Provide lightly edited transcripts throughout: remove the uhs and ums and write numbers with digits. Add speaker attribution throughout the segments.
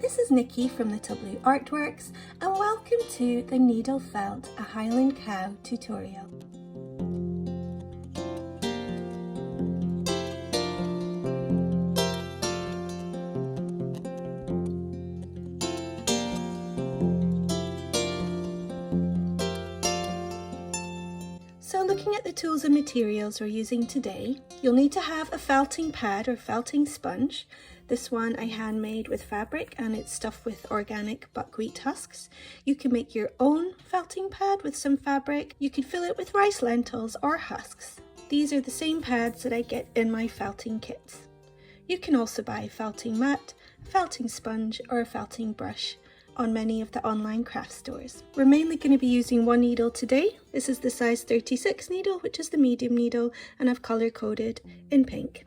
Speaker 1: this is Nikki from Little Blue Artworks and welcome to the Needle Felt a Highland Cow tutorial. So looking at the tools and materials we're using today, you'll need to have a felting pad or felting sponge. This one I handmade with fabric and it's stuffed with organic buckwheat husks. You can make your own felting pad with some fabric. You can fill it with rice lentils or husks. These are the same pads that I get in my felting kits. You can also buy a felting mat, a felting sponge or a felting brush on many of the online craft stores. We're mainly going to be using one needle today. This is the size 36 needle, which is the medium needle, and I've color coded in pink.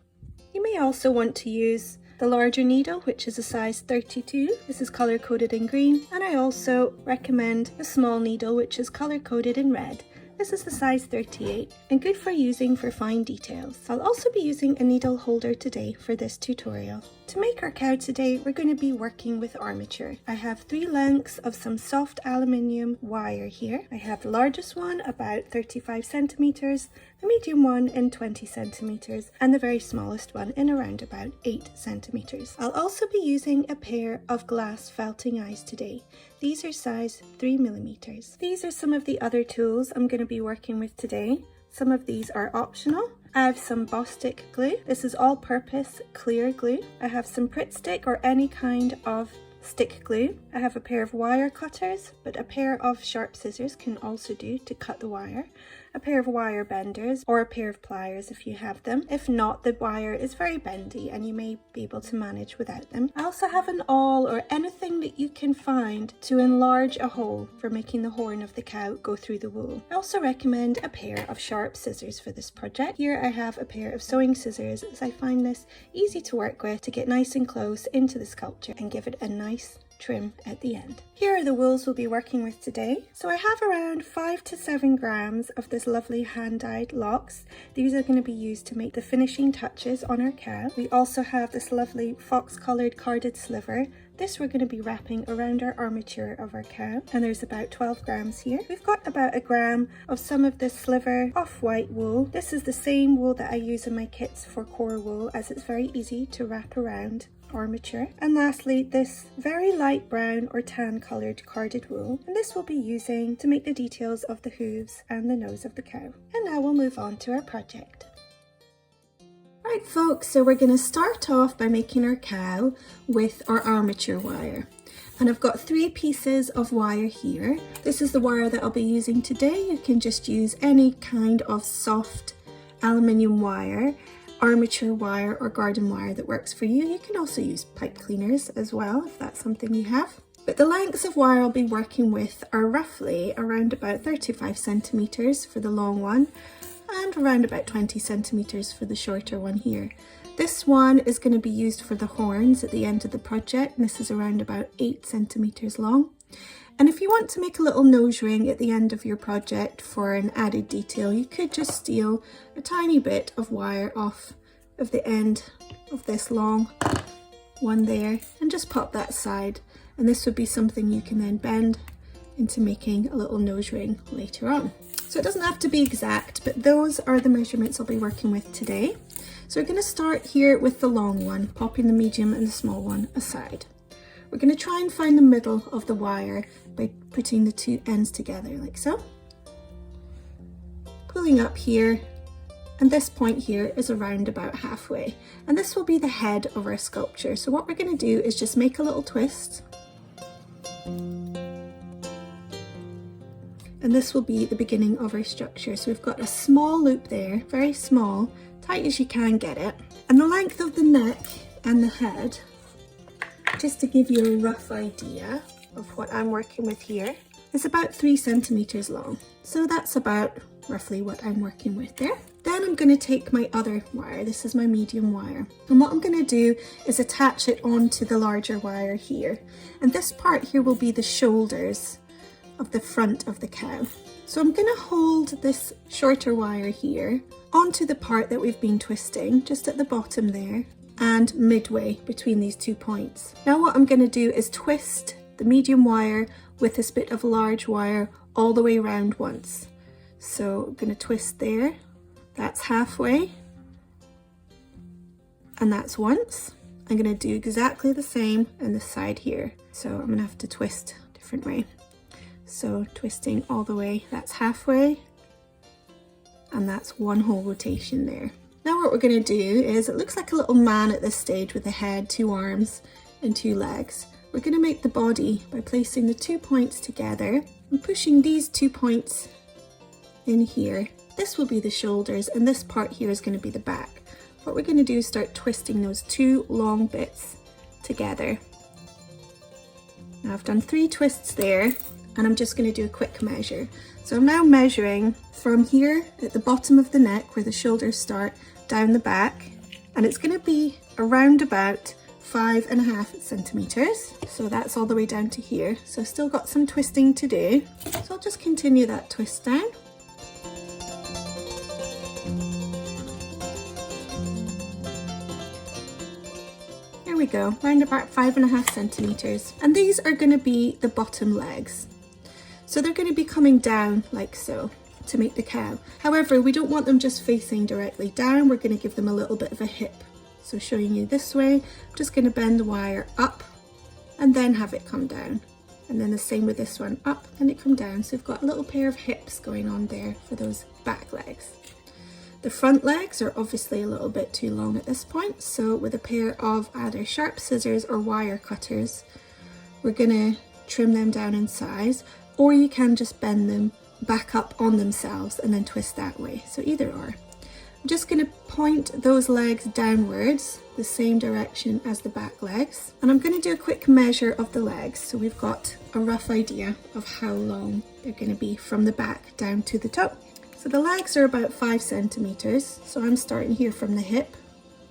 Speaker 1: You may also want to use the larger needle, which is a size 32. This is color coded in green, and I also recommend the small needle, which is color coded in red. This is the size 38 and good for using for fine details. I'll also be using a needle holder today for this tutorial. To make our cow today, we're going to be working with armature. I have 3 lengths of some soft aluminium wire here. I have the largest one about 35 centimeters, the medium one in 20 centimeters, and the very smallest one in around about 8 centimeters. I'll also be using a pair of glass felting eyes today. These are size 3 millimeters. These are some of the other tools I'm going to be working with today. Some of these are optional. I have some Bostik glue. This is all-purpose clear glue. I have some Pritt stick or any kind of stick glue. I have a pair of wire cutters, but a pair of sharp scissors can also do to cut the wire. A pair of wire benders or a pair of pliers if you have them. If not, the wire is very bendy and you may be able to manage without them. I also have an awl or anything that you can find to enlarge a hole for making the horn of the cow go through the wool. I also recommend a pair of sharp scissors for this project. Here I have a pair of sewing scissors as I find this easy to work with to get nice and close into the sculpture and give it a nice trim at the end. Here are the wools we'll be working with today. So I have around 5 to 7 grams of this lovely hand-dyed locks. These are going to be used to make the finishing touches on our cow. We also have this lovely fox-coloured carded sliver. This we're going to be wrapping around our armature of our cow, and there's about 12 grams here. We've got about a gram of some of this sliver off-white wool. This is the same wool that I use in my kits for core wool, as it's very easy to wrap around armature. And lastly, this very light brown or tan coloured carded wool, and this we'll be using to make the details of the hooves and the nose of the cow. And now we'll move on to our project. Right folks, so we're going to start off by making our cow with our armature wire. And I've got 3 pieces of wire here. This is the wire that I'll be using today. You can just use any kind of soft aluminium wire, armature wire or garden wire that works for you. You can also use pipe cleaners as well if that's something you have. But the lengths of wire I'll be working with are roughly around about 35 centimeters for the long one and around about 20 centimeters for the shorter one here. This one is going to be used for the horns at the end of the project, and this is around about 8 centimeters long. And if you want to make a little nose ring at the end of your project for an added detail, you could just steal a tiny bit of wire off of the end of this long one there and just pop that aside, and this would be something you can then bend into making a little nose ring later on. So it doesn't have to be exact, but those are the measurements I'll be working with today. So we're going to start here with the long one, popping the medium and the small one aside. We're going to try and find the middle of the wire by putting the 2 ends together like so. Pulling up here, and this point here is around about halfway. And this will be the head of our sculpture. So what we're going to do is just make a little twist. And this will be the beginning of our structure. So we've got a small loop there, very small, tight as you can get it. And the length of the neck and the head, just to give you a rough idea of what I'm working with here, is about 3 centimeters long. So that's about roughly what I'm working with there. Then I'm going to take my other wire. This is my medium wire. And what I'm going to do is attach it onto the larger wire here. And this part here will be the shoulders of the front of the cow. So I'm going to hold this shorter wire here onto the part that we've been twisting, just at the bottom there. and midway between these 2 points. Now what I'm going to do is twist the medium wire with this bit of large wire all the way around once. So I'm going to twist there, that's halfway, and that's once. I'm going to do exactly the same on this side here. So I'm going to have to twist a different way. So twisting all the way, that's halfway, and that's one whole rotation there. Now what we're going to do is, it looks like a little man at this stage with a head, 2 arms and 2 legs. We're going to make the body by placing the 2 points together and pushing these 2 points in here. This will be the shoulders and this part here is going to be the back. What we're going to do is start twisting those 2 long bits together. Now I've done 3 twists there, and I'm just going to do a quick measure. So I'm now measuring from here at the bottom of the neck where the shoulders start down the back, and it's going to be around about 5.5 centimeters. So that's all the way down to here. So I've still got some twisting to do. So I'll just continue that twist down. There we go, around about 5.5 centimeters. And these are going to be the bottom legs. So they're going to be coming down like so to make the cow. However, we don't want them just facing directly down. We're going to give them a little bit of a hip. So showing you this way, I'm just going to bend the wire up and then have it come down. And then the same with this one, up and it come down. So we've got a little pair of hips going on there for those back legs. The front legs are obviously a little bit too long at this point. So with a pair of either sharp scissors or wire cutters, we're going to trim them down in size, or you can just bend them back up on themselves and then twist that way. So either or. I'm just going to point those legs downwards, the same direction as the back legs. And I'm going to do a quick measure of the legs. So we've got a rough idea of how long they're going to be from the back down to the toe. So the legs are about 5 centimeters. So I'm starting here from the hip,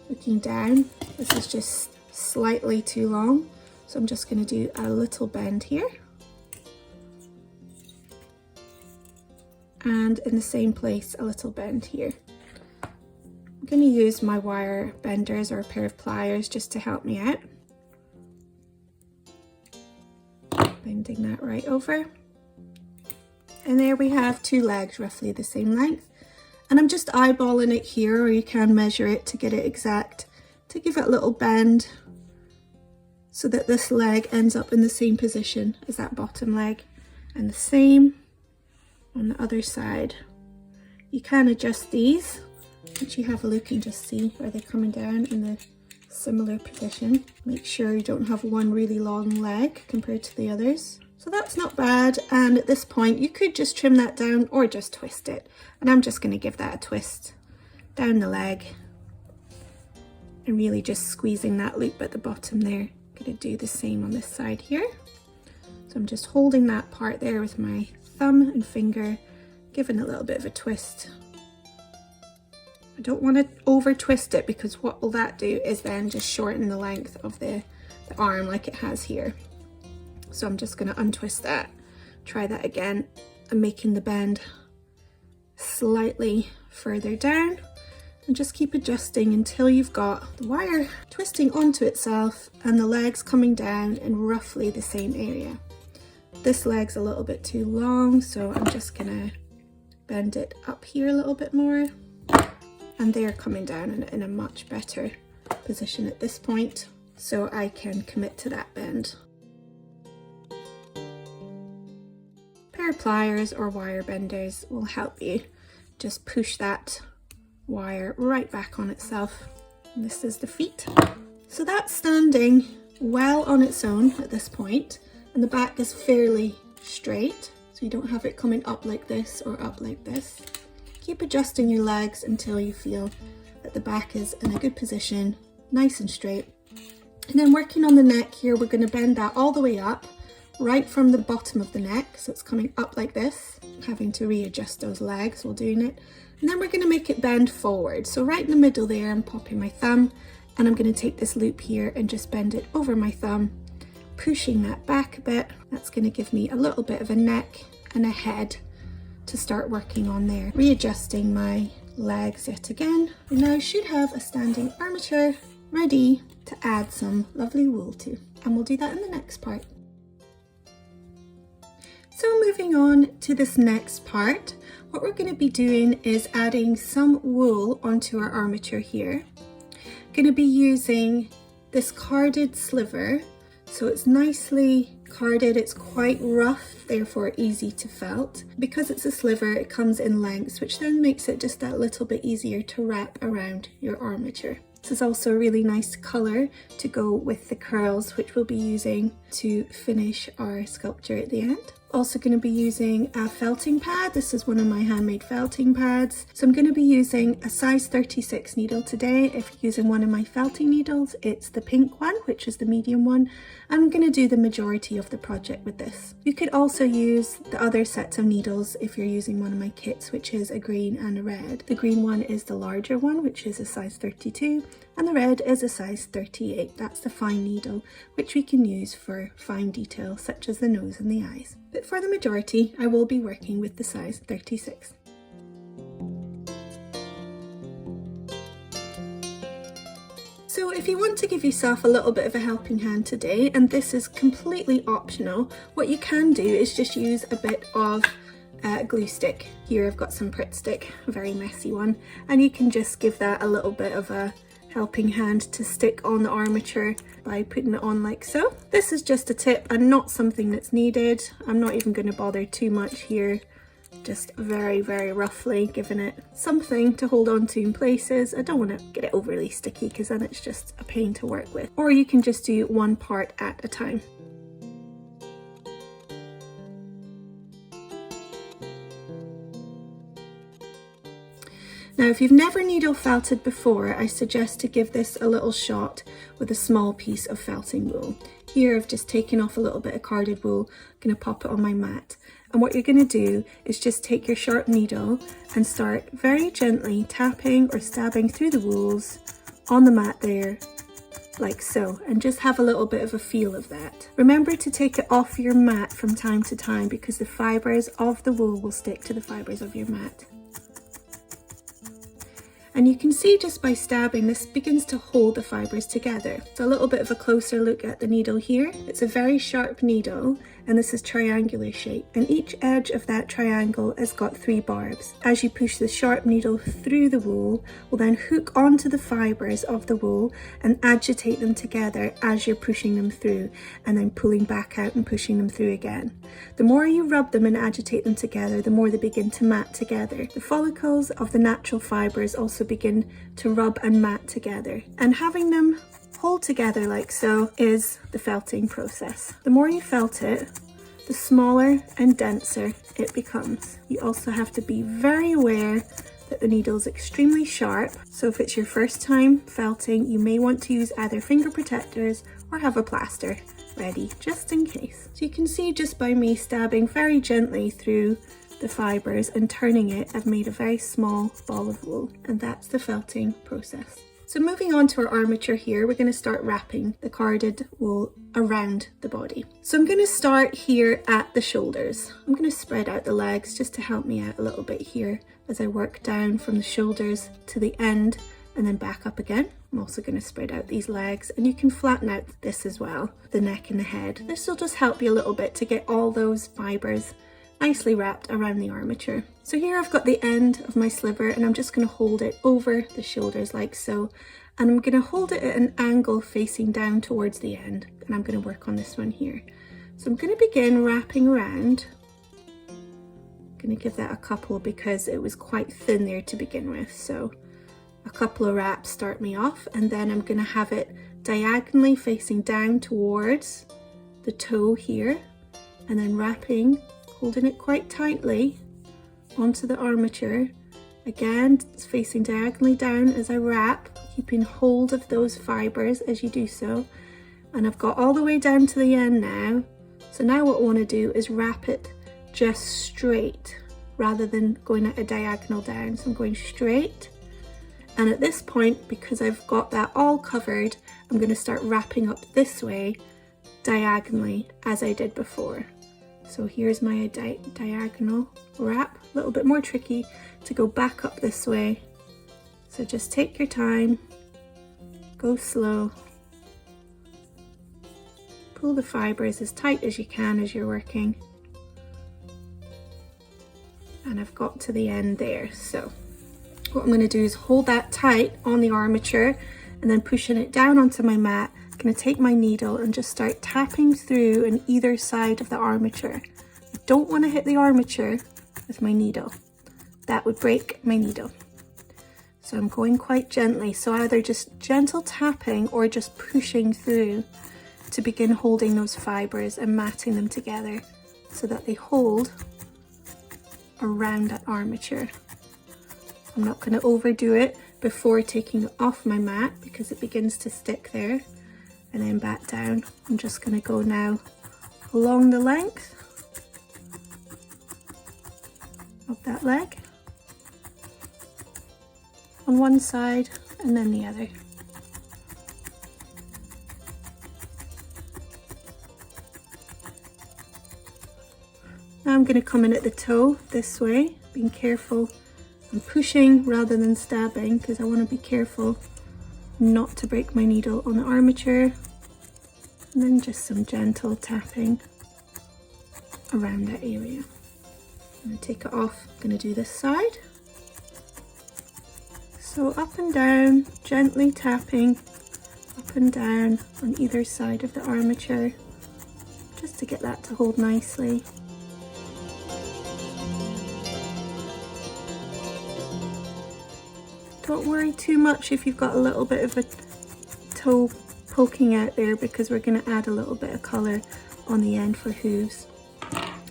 Speaker 1: looking down. This is just slightly too long. So I'm just going to do a little bend here. And in the same place, a little bend here. I'm going to use my wire benders or a pair of pliers just to help me out. Bending that right over. And there we have 2 legs roughly the same length. And I'm just eyeballing it here, or you can measure it to get it exact, to give it a little bend so that this leg ends up in the same position as that bottom leg. And the same on the other side. You can adjust these, once you have a look and just see where they're coming down in a similar position. Make sure you don't have one really long leg compared to the others. So that's not bad, and at this point you could just trim that down or just twist it. And I'm just going to give that a twist down the leg and really just squeezing that loop at the bottom there. Going to do the same on this side here. So I'm just holding that part there with my thumb and finger, giving a little bit of a twist. I don't want to over twist it, because what will that do is then just shorten the length of the arm like it has here. So I'm just going to untwist that, try that again. I'm making the bend slightly further down and just keep adjusting until you've got the wire twisting onto itself and the legs coming down in roughly the same area. This leg's a little bit too long, so I'm just gonna bend it up here a little bit more. And they're coming down in a much better position at this point, so I can commit to that bend. A pair of pliers or wire benders will help you just push that wire right back on itself. And this is the feet. So that's standing well on its own at this point. And the back is fairly straight, so you don't have it coming up like this or up like this. Keep adjusting your legs until you feel that the back is in a good position, nice and straight. And then working on the neck here, we're going to bend that all the way up, right from the bottom of the neck, so it's coming up like this, having to readjust those legs while doing it. And then we're going to make it bend forward. So right in the middle there, I'm popping my thumb, and I'm going to take this loop here and just bend it over my thumb, pushing that back a bit. That's going to give me a little bit of a neck and a head to start working on there. Readjusting my legs yet again. And now I should have a standing armature ready to add some lovely wool to. And we'll do that in the next part. So moving on to this next part, what we're going to be doing is adding some wool onto our armature here. Going to be using this carded sliver, so it's nicely carded, it's quite rough, therefore easy to felt. Because it's a sliver, it comes in lengths, which then makes it just that little bit easier to wrap around your armature. This is also a really nice colour to go with the curls, which we'll be using to finish our sculpture at the end. Also going to be using a felting pad. This is one of my handmade felting pads. So I'm going to be using a size 36 needle today. If you're using one of my felting needles, it's the pink one, which is the medium one. I'm going to do the majority of the project with this. You could also use the other sets of needles if you're using one of my kits, which is a green and a red. The green one is the larger one, which is a size 32, and the red is a size 38. That's the fine needle, which we can use for fine detail such as the nose and the eyes. But for the majority, I will be working with the size 36. So if you want to give yourself a little bit of a helping hand today, and this is completely optional, what you can do is just use a bit of glue stick. Here I've got some Pritt stick, a very messy one, and you can just give that a little bit of a helping hand to stick on the armature by putting it on like so. This is just a tip and not something that's needed. I'm not even going to bother too much here, just very roughly giving it something to hold on to in places. I don't want to get it overly sticky because then it's just a pain to work with. Or you can just do one part at a time. Now, if you've never needle felted before, I suggest to give this a little shot with a small piece of felting wool. Here I've just taken off a little bit of carded wool, I'm going to pop it on my mat. And what you're going to do is just take your sharp needle and start very gently tapping or stabbing through the wools on the mat there, like so, and just have a little bit of a feel of that. Remember to take it off your mat from time to time because the fibres of the wool will stick to the fibres of your mat. And you can see just by stabbing, this begins to hold the fibres together. So a little bit of a closer look at the needle here. It's a very sharp needle and this is triangular shape. And each edge of that triangle has got 3 barbs. As you push the sharp needle through the wool, will then hook onto the fibres of the wool and agitate them together as you're pushing them through and then pulling back out and pushing them through again. The more you rub them and agitate them together, the more they begin to mat together. The follicles of the natural fibres also begin to rub and mat together, and having them hold together like so is the felting process. The more you felt it, the smaller and denser it becomes. You also have to be very aware that the needle is extremely sharp, so if it's your first time felting, you may want to use either finger protectors or have a plaster ready just in case. So you can see just by me stabbing very gently through the fibres and turning it, I've made a very small ball of wool, and that's the felting process. So moving on to our armature here, we're going to start wrapping the carded wool around the body. So I'm going to start here at the shoulders. I'm going to spread out the legs just to help me out a little bit here as I work down from the shoulders to the end and then back up again. I'm also going to spread out these legs, and you can flatten out this as well, the neck and the head. This will just help you a little bit to get all those fibres nicely wrapped around the armature. So here I've got the end of my sliver and I'm just going to hold it over the shoulders like so, and I'm going to hold it at an angle facing down towards the end, and I'm going to work on this one here. So I'm going to begin wrapping around. I'm going to give that a couple because it was quite thin there to begin with, so a couple of wraps start me off, and then I'm going to have it diagonally facing down towards the toe here, and then wrapping, holding it quite tightly onto the armature. Again, it's facing diagonally down as I wrap, keeping hold of those fibres as you do so. And I've got all the way down to the end now. So now what I want to do is wrap it just straight rather than going at a diagonal down. So I'm going straight. And at this point, because I've got that all covered, I'm going to start wrapping up this way diagonally as I did before. So here's my diagonal wrap, a little bit more tricky to go back up this way. So just take your time Go slow. Pull the fibres as tight as you can as you're working. And I've got to the end there. So what I'm going to do is hold that tight on the armature and then pushing it down onto my mat. I'm going to take my needle and just start tapping through on either side of the armature. I don't want to hit the armature with my needle. That would break my needle. So I'm going quite gently. So either just gentle tapping or just pushing through to begin holding those fibres and matting them together so that they hold around that armature. I'm not going to overdo it before taking it off my mat because it begins to stick there, and then back down. I'm just going to go now along the length of that leg on one side and then the other. Now I'm going to come in at the toe this way, being careful. I'm pushing rather than stabbing because I want to be careful not to break my needle on the armature. And then just some gentle tapping around that area. I'm going to take it off. I'm going to do this side. So up and down, gently tapping up and down on either side of the armature, just to get that to hold nicely. Don't worry too much if you've got a little bit of a toe poking out there because we're going to add a little bit of colour on the end for hooves.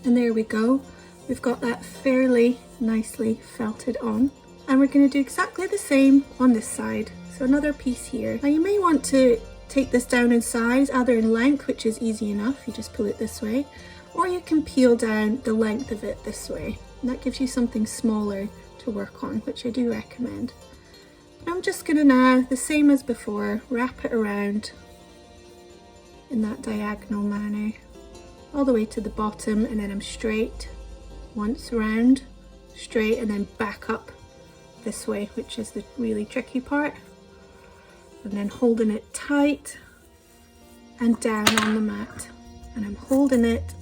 Speaker 1: And there we go. We've got that fairly nicely felted on. And we're going to do exactly the same on this side. So another piece here. Now you may want to take this down in size, either in length, which is easy enough. You just pull it this way. Or you can peel down the length of it this way. And that gives you something smaller to work on, which I do recommend. I'm just going to now, the same as before, wrap it around in that diagonal manner all the way to the bottom, and then I'm straight once round, straight, and then back up this way, which is the really tricky part, and then holding it tight and down on the mat, and I'm holding it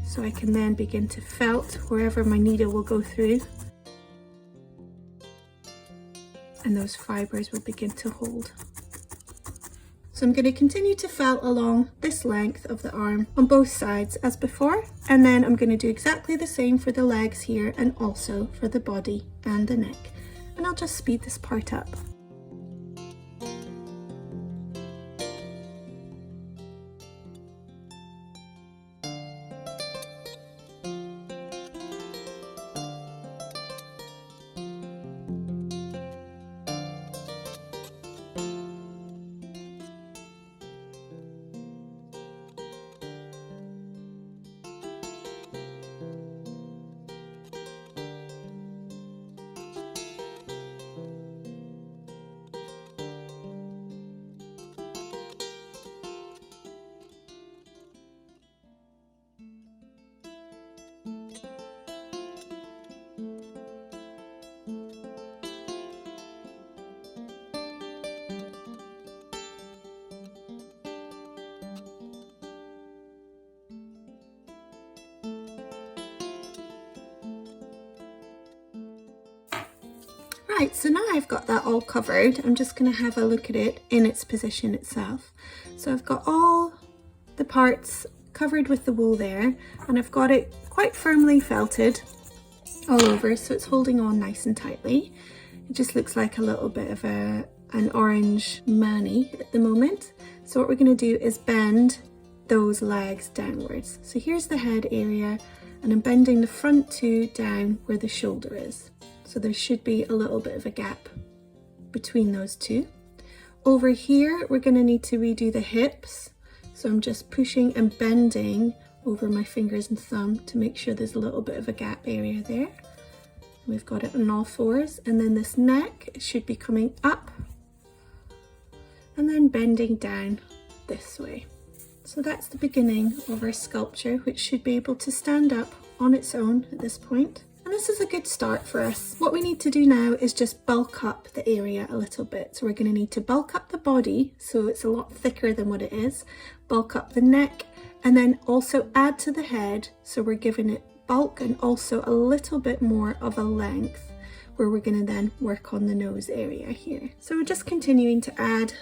Speaker 1: so I can then begin to felt wherever my needle will go through. And those fibres will begin to hold. So I'm going to continue to felt along this length of the arm on both sides as before, and then I'm going to do exactly the same for the legs here and also for the body and the neck. And I'll just speed this part up. Right, so now I've got that all covered, I'm just going to have a look at it in its position itself. So I've got all the parts covered with the wool there, and I've got it quite firmly felted all over, so it's holding on nice and tightly. It just looks like a little bit of an orange mani at the moment. So what we're going to do is bend those legs downwards. So here's the head area, and I'm bending the front two down where the shoulder is. So there should be a little bit of a gap between those two. Over here, we're going to need to redo the hips. So I'm just pushing and bending over my fingers and thumb to make sure there's a little bit of a gap area there. We've got it on all fours. And then this neck should be coming up and then bending down this way. So that's the beginning of our sculpture, which should be able to stand up on its own at this point. And this is a good start for us. What we need to do now is just bulk up the area a little bit. So we're going to need to bulk up the body so it's a lot thicker than what it is, bulk up the neck, and then also add to the head. So we're giving it bulk and also a little bit more of a length, where we're going to then work on the nose area here. So we're just continuing to add.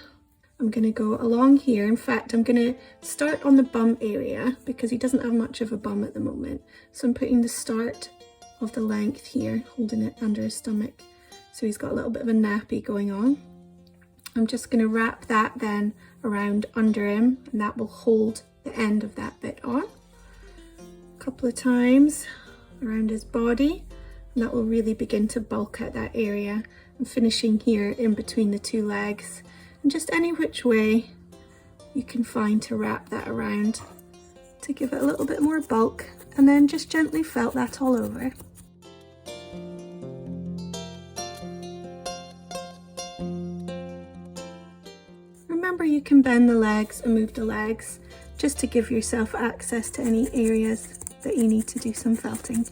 Speaker 1: I'm going to go along here. In fact, I'm going to start on the bum area because he doesn't have much of a bum at the moment. So I'm putting the start of the length here, holding it under his stomach. So he's got a little bit of a nappy going on. I'm just going to wrap that then around under him, and that will hold the end of that bit on. A couple of times around his body, and that will really begin to bulk out that area. I'm finishing here in between the two legs, and just any which way you can find to wrap that around to give it a little bit more bulk, and then just gently felt that all over. Remember, you can bend the legs and move the legs just to give yourself access to any areas that you need to do some felting.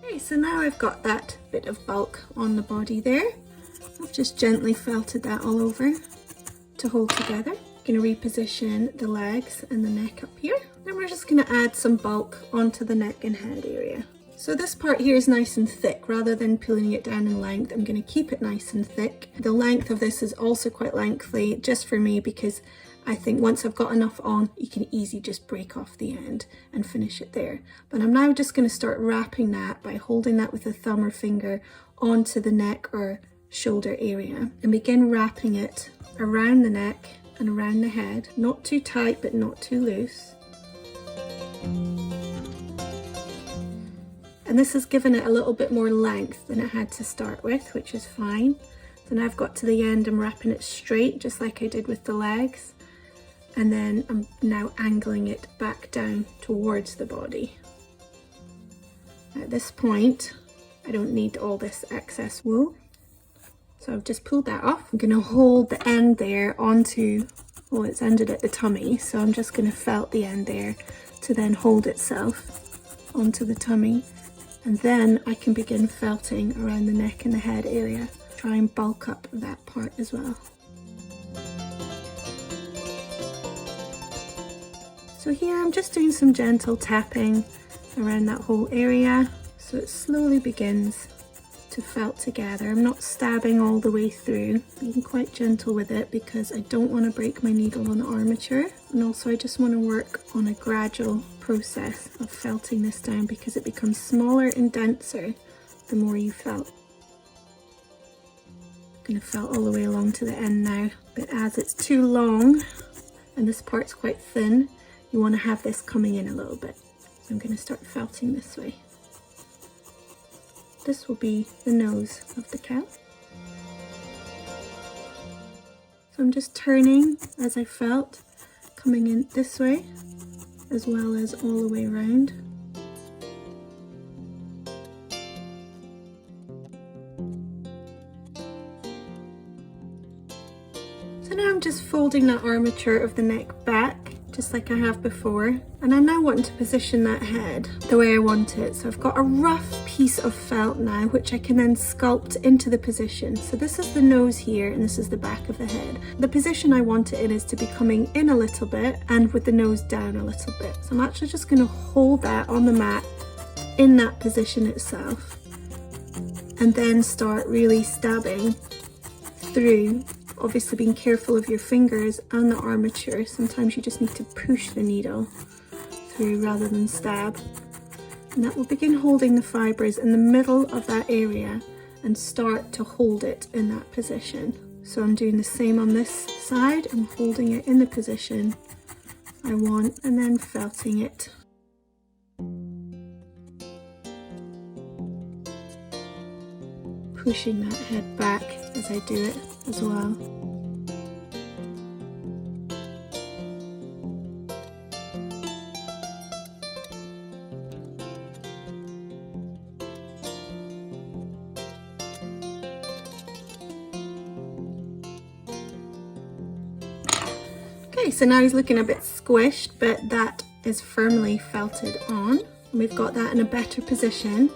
Speaker 1: Okay, so now I've got that bit of bulk on the body there. I've just gently felted that all over to hold together. I'm going to reposition the legs and the neck up here. Then we're just going to add some bulk onto the neck and head area. So this part here is nice and thick. Rather than pulling it down in length, I'm going to keep it nice and thick. The length of this is also quite lengthy, just for me, because I think once I've got enough on, you can easily just break off the end and finish it there. But I'm now just going to start wrapping that by holding that with a thumb or finger onto the neck or shoulder area, and begin wrapping it around the neck and around the head. Not too tight, but not too loose. And this has given it a little bit more length than it had to start with, which is fine. So now I've got to the end, I'm wrapping it straight, just like I did with the legs. And then I'm now angling it back down towards the body. At this point, I don't need all this excess wool. So I've just pulled that off. I'm going to hold the end there onto, well, it's ended at the tummy, so I'm just going to felt the end there to then hold itself onto the tummy. And then I can begin felting around the neck and the head area. Try and bulk up that part as well. So here I'm just doing some gentle tapping around that whole area, so it slowly begins to felt together. I'm not stabbing all the way through, being quite gentle with it because I don't want to break my needle on the armature, and also I just want to work on a gradual process of felting this down because it becomes smaller and denser the more you felt. I'm going to felt all the way along to the end now, but as it's too long and this part's quite thin, you want to have this coming in a little bit. So I'm going to start felting this way. This will be the nose of the cow. So I'm just turning as I felt, coming in this way as well as all the way around. So now I'm just folding that armature of the neck back, just like I have before, and I now want to position that head the way I want it. So I've got a rough piece of felt now which I can then sculpt into the position. So this is the nose here and this is the back of the head. The position I want it in is to be coming in a little bit and with the nose down a little bit. So I'm actually just going to hold that on the mat in that position itself and then start really stabbing through. Obviously being careful of your fingers and the armature. Sometimes you just need to push the needle through rather than stab. And that will begin holding the fibres in the middle of that area and start to hold it in that position. So I'm doing the same on this side. I'm holding it in the position I want and then felting it. Pushing that head back as I do it as well. Okay, so now he's looking a bit squished, but that is firmly felted on. And we've got that in a better position.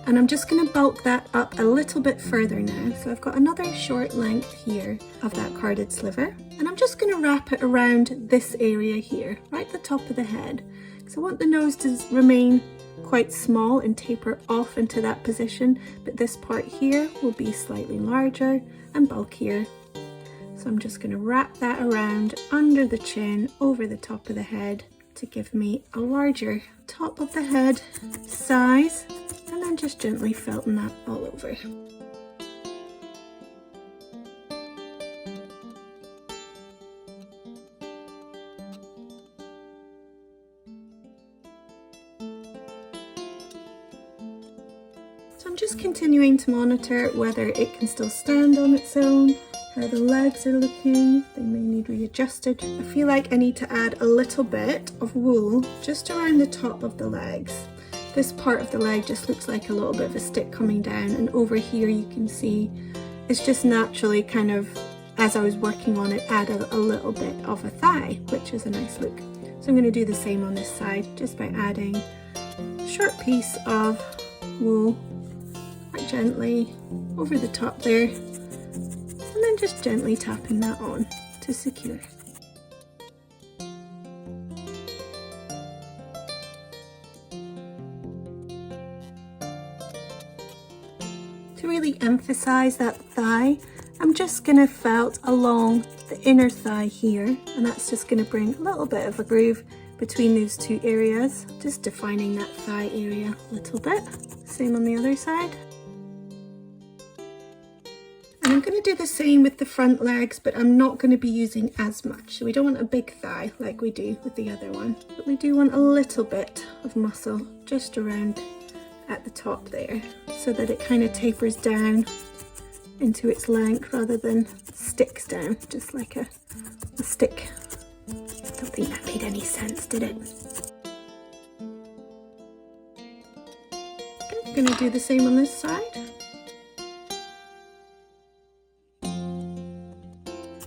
Speaker 1: And I'm just going to bulk that up a little bit further now. So I've got another short length here of that carded sliver. And I'm just going to wrap it around this area here, right at the top of the head. So I want the nose to remain quite small and taper off into that position, but this part here will be slightly larger and bulkier. So I'm just going to wrap that around under the chin, over the top of the head to give me a larger top of the head size. And then just gently felting that all over. So I'm just continuing to monitor whether it can still stand on its own, how the legs are looking. They may need readjusted. I feel like I need to add a little bit of wool just around the top of the legs. This part of the leg just looks like a little bit of a stick coming down, and over here you can see it's just naturally kind of, as I was working on it, added a little bit of a thigh, which is a nice look. So I'm going to do the same on this side, just by adding a short piece of wool quite gently over the top there, and then just gently tapping that on to secure. To really emphasize that thigh, I'm just going to felt along the inner thigh here, and that's just going to bring a little bit of a groove between those two areas, just defining that thigh area a little bit. Same on the other side. And I'm going to do the same with the front legs, but I'm not going to be using as much. So we don't want a big thigh like we do with the other one, but we do want a little bit of muscle just around at the top there, so that it kind of tapers down into its length rather than sticks down just like a stick. I don't think that made any sense, did it? Okay, I'm going to do the same on this side.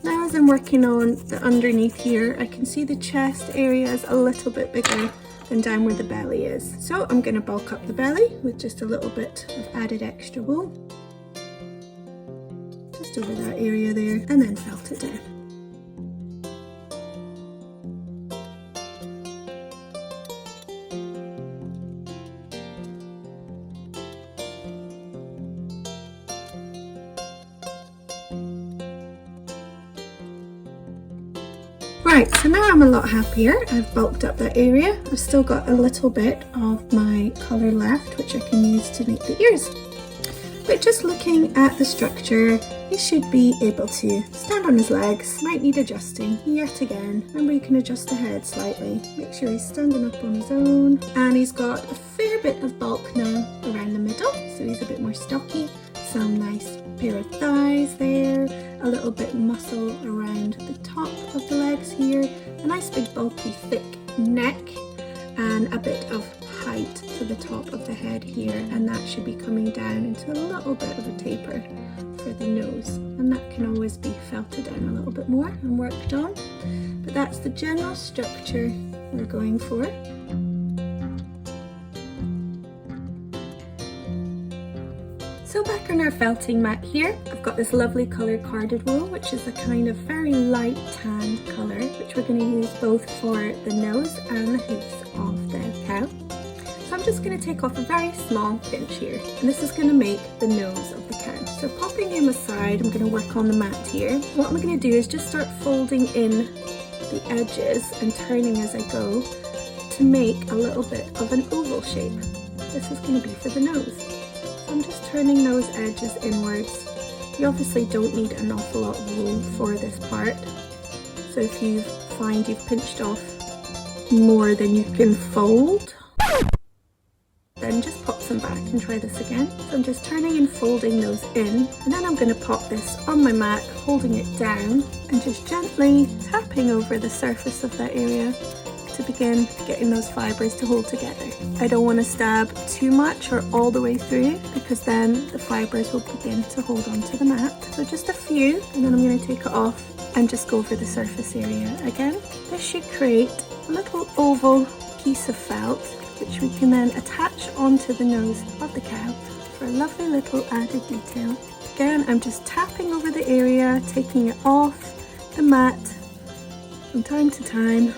Speaker 1: Now as I'm working on the underneath here, I can see the chest area is a little bit bigger than down where the belly is. So I'm going to bulk up the belly with just a little bit of added extra wool. Just over that area there, and then felt it down. Right, so now I'm a lot happier. I've bulked up that area. I've still got a little bit of my colour left, which I can use to make the ears. But just looking at the structure, he should be able to stand on his legs. Might need adjusting yet again. Remember, you can adjust the head slightly. Make sure he's standing up on his own. And he's got a fair bit of bulk now around the middle, so he's a bit more stocky. Some nice pair of thighs there, a little bit muscle around the top of the legs here, a nice big bulky thick neck, and a bit of height to the top of the head here, and that should be coming down into a little bit of a taper for the nose, and that can always be felted down a little bit more and worked on. But that's the general structure we're going for. So back on our felting mat here, I've got this lovely colour carded wool, which is a kind of very light tan colour, which we're going to use both for the nose and the hoofs of the cow. So I'm just going to take off a very small pinch here, and this is going to make the nose of the cow. So popping him aside, I'm going to work on the mat here. What I'm going to do is just start folding in the edges and turning as I go to make a little bit of an oval shape. This is going to be for the nose. I'm just turning those edges inwards. You obviously don't need an awful lot of wool for this part, so if you find you've pinched off more than you can fold, then just pop some back and try this again. So I'm just turning and folding those in, and then I'm going to pop this on my mat, holding it down and just gently tapping over the surface of that area to begin getting those fibres to hold together. I don't want to stab too much or all the way through, because then the fibres will begin to hold onto the mat. So just a few, and then I'm going to take it off and just go over the surface area again. This should create a little oval piece of felt, which we can then attach onto the nose of the cow for a lovely little added detail. Again, I'm just tapping over the area, taking it off the mat from time to time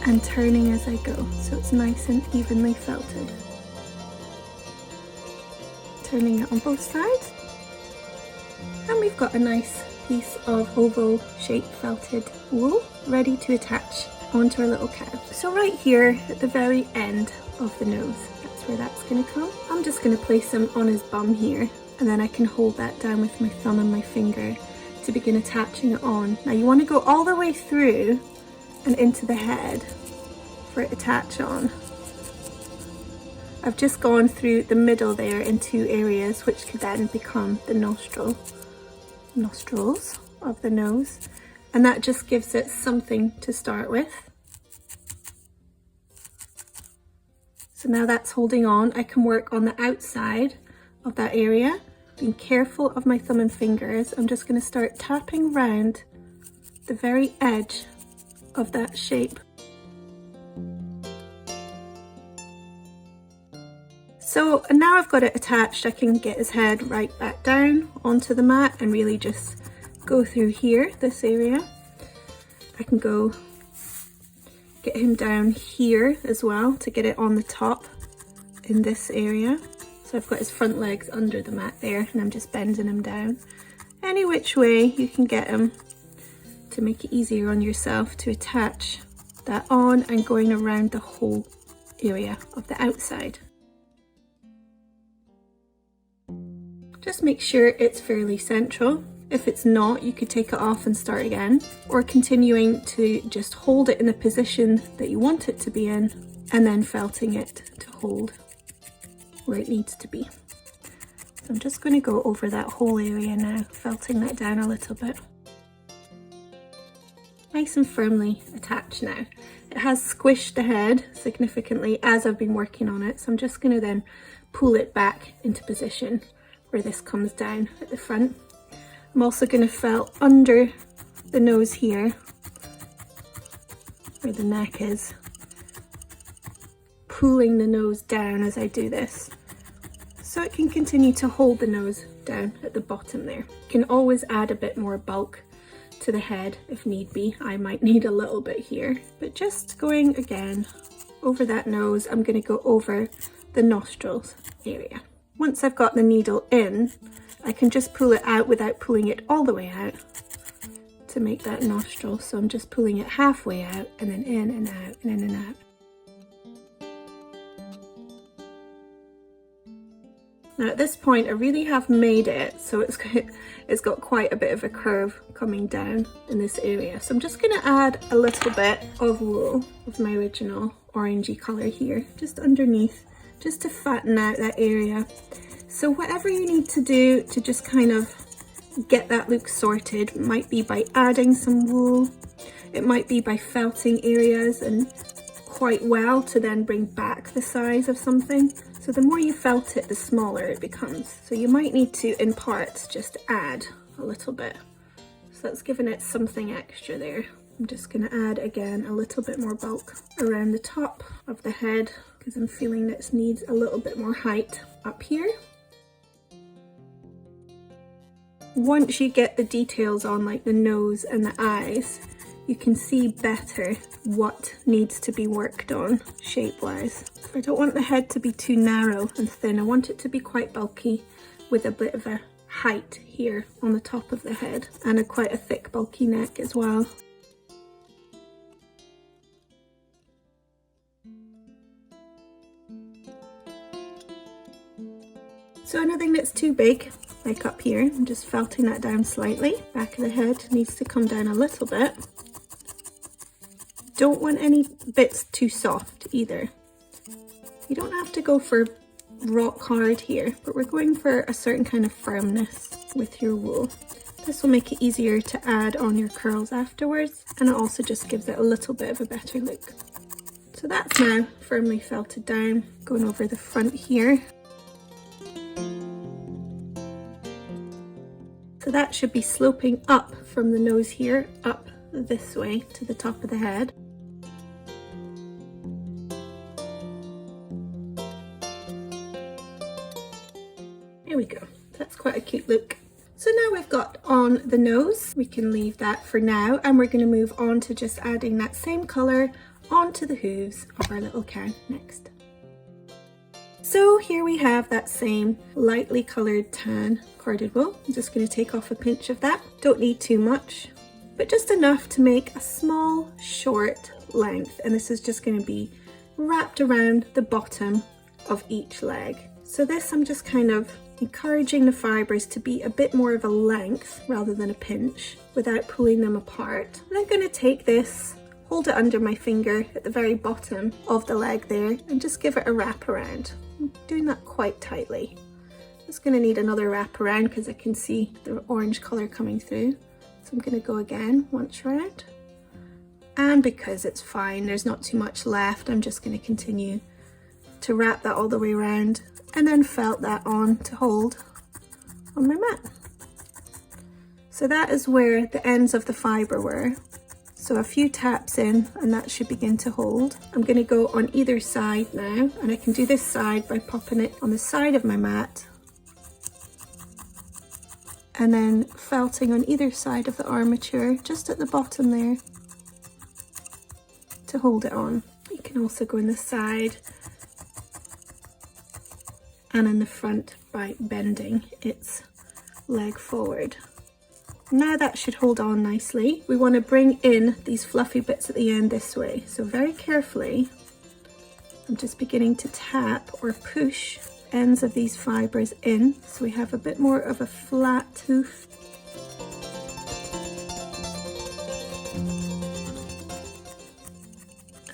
Speaker 1: and turning as I go, so it's nice and evenly felted. Turning it on both sides, and we've got a nice piece of oval shaped felted wool ready to attach onto our little cow. So right here at the very end of the nose, that's where that's going to come. I'm just going to place him on his bum here, and then I can hold that down with my thumb and my finger to begin attaching it on. Now you want to go all the way through and into the head for it to attach on. I've just gone through the middle there in two areas, which could then become the nostrils of the nose, and that just gives it something to start with. So now that's holding on, I can work on the outside of that area. Being careful of my thumb and fingers, I'm just going to start tapping around the very edge of that shape. So now I've got it attached, I can get his head right back down onto the mat and really just go through here, this area. I can go get him down here as well to get it on the top in this area. So I've got his front legs under the mat there, and I'm just bending him down. Any which way you can get him to make it easier on yourself to attach that on, and going around the whole area of the outside. Just make sure it's fairly central. If it's not, you could take it off and start again, or continuing to just hold it in the position that you want it to be in, and then felting it to hold where it needs to be. So I'm just going to go over that whole area now, felting that down a little bit. Nice and firmly attached now. It has squished the head significantly as I've been working on it, so I'm just going to then pull it back into position where this comes down at the front. I'm also going to felt under the nose here, where the neck is, pulling the nose down as I do this, so it can continue to hold the nose down at the bottom there. You can always add a bit more bulk to the head if need be. I might need a little bit here, but just going again over that nose, I'm going to go over the nostrils area. Once I've got the needle in, I can just pull it out without pulling it all the way out to make that nostril. So I'm just pulling it halfway out and then in and out and in and out. Now at this point I really have made it so it's got quite a bit of a curve coming down in this area. So I'm just going to add a little bit of wool of my original orangey colour here, just underneath, just to fatten out that area. So whatever you need to do to just kind of get that look sorted, might be by adding some wool, it might be by felting areas and quite well to then bring back the size of something. So the more you felt it, the smaller it becomes. So you might need to, in parts, just add a little bit. So that's giving it something extra there. I'm just going to add again a little bit more bulk around the top of the head, because I'm feeling that it needs a little bit more height up here. Once you get the details on, like the nose and the eyes, you can see better what needs to be worked on shape-wise. I don't want the head to be too narrow and thin. I want it to be quite bulky with a bit of a height here on the top of the head, and quite a thick bulky neck as well. So anything that's too big, like up here, I'm just felting that down slightly. Back of the head needs to come down a little bit. Don't want any bits too soft either. You don't have to go for rock hard here, but we're going for a certain kind of firmness with your wool. This will make it easier to add on your curls afterwards, and it also just gives it a little bit of a better look. So that's now firmly felted down, going over the front here. So that should be sloping up from the nose here, up this way to the top of the head. There we go, that's quite a cute look. So now we've got on the nose, we can leave that for now, and we're going to move on to just adding that same colour onto the hooves of our little cow next. So here we have that same lightly coloured tan corded wool. I'm just going to take off a pinch of that. Don't need too much, but just enough to make a small short length, and this is just going to be wrapped around the bottom of each leg. So this, I'm just kind of encouraging the fibres to be a bit more of a length rather than a pinch without pulling them apart. And I'm going to take this, hold it under my finger at the very bottom of the leg there, and just give it a wrap around. I'm doing that quite tightly. Just going to need another wrap around because I can see the orange colour coming through. So I'm going to go again once round. And because it's fine, there's not too much left, I'm just going to continue to wrap that all the way around and then felt that on to hold on my mat. So that is where the ends of the fibre were. So a few taps in and that should begin to hold. I'm going to go on either side now, and I can do this side by popping it on the side of my mat and then felting on either side of the armature, just at the bottom there, to hold it on. You can also go in the side and in the front by bending its leg forward. Now that should hold on nicely. We want to bring in these fluffy bits at the end this way. So very carefully, I'm just beginning to tap or push ends of these fibres in, so we have a bit more of a flat hoof.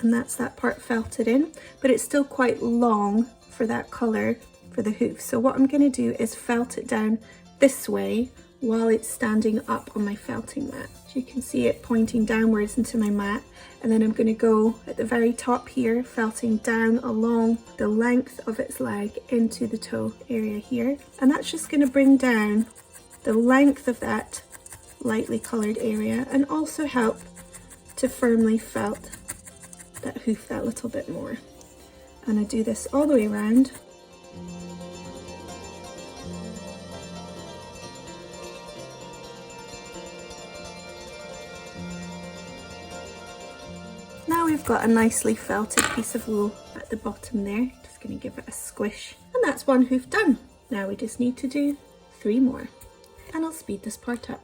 Speaker 1: And that's that part felted in, but it's still quite long for that colour for the hoof. So what I'm going to do is felt it down this way while it's standing up on my felting mat. So you can see it pointing downwards into my mat, and then I'm going to go at the very top here, felting down along the length of its leg into the toe area here, and that's just going to bring down the length of that lightly coloured area and also help to firmly felt that hoof that little bit more. And I do this all the way around. Now we've got a nicely felted piece of wool at the bottom there. Just going to give it a squish, and that's one hoof done. Now we just need to do 3 more, and I'll speed this part up.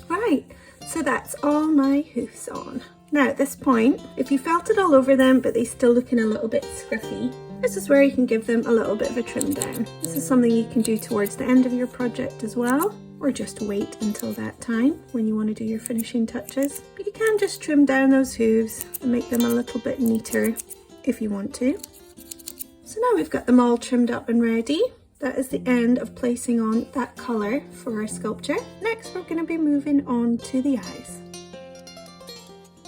Speaker 1: Right, so that's all my hoofs on. Now at this point, if you felted all over them but they still looking a little bit scruffy, this is where you can give them a little bit of a trim down. This is something you can do towards the end of your project as well, or just wait until that time when you want to do your finishing touches. But you can just trim down those hooves and make them a little bit neater if you want to. So now we've got them all trimmed up and ready. That is the end of placing on that colour for our sculpture. Next we're going to be moving on to the eyes.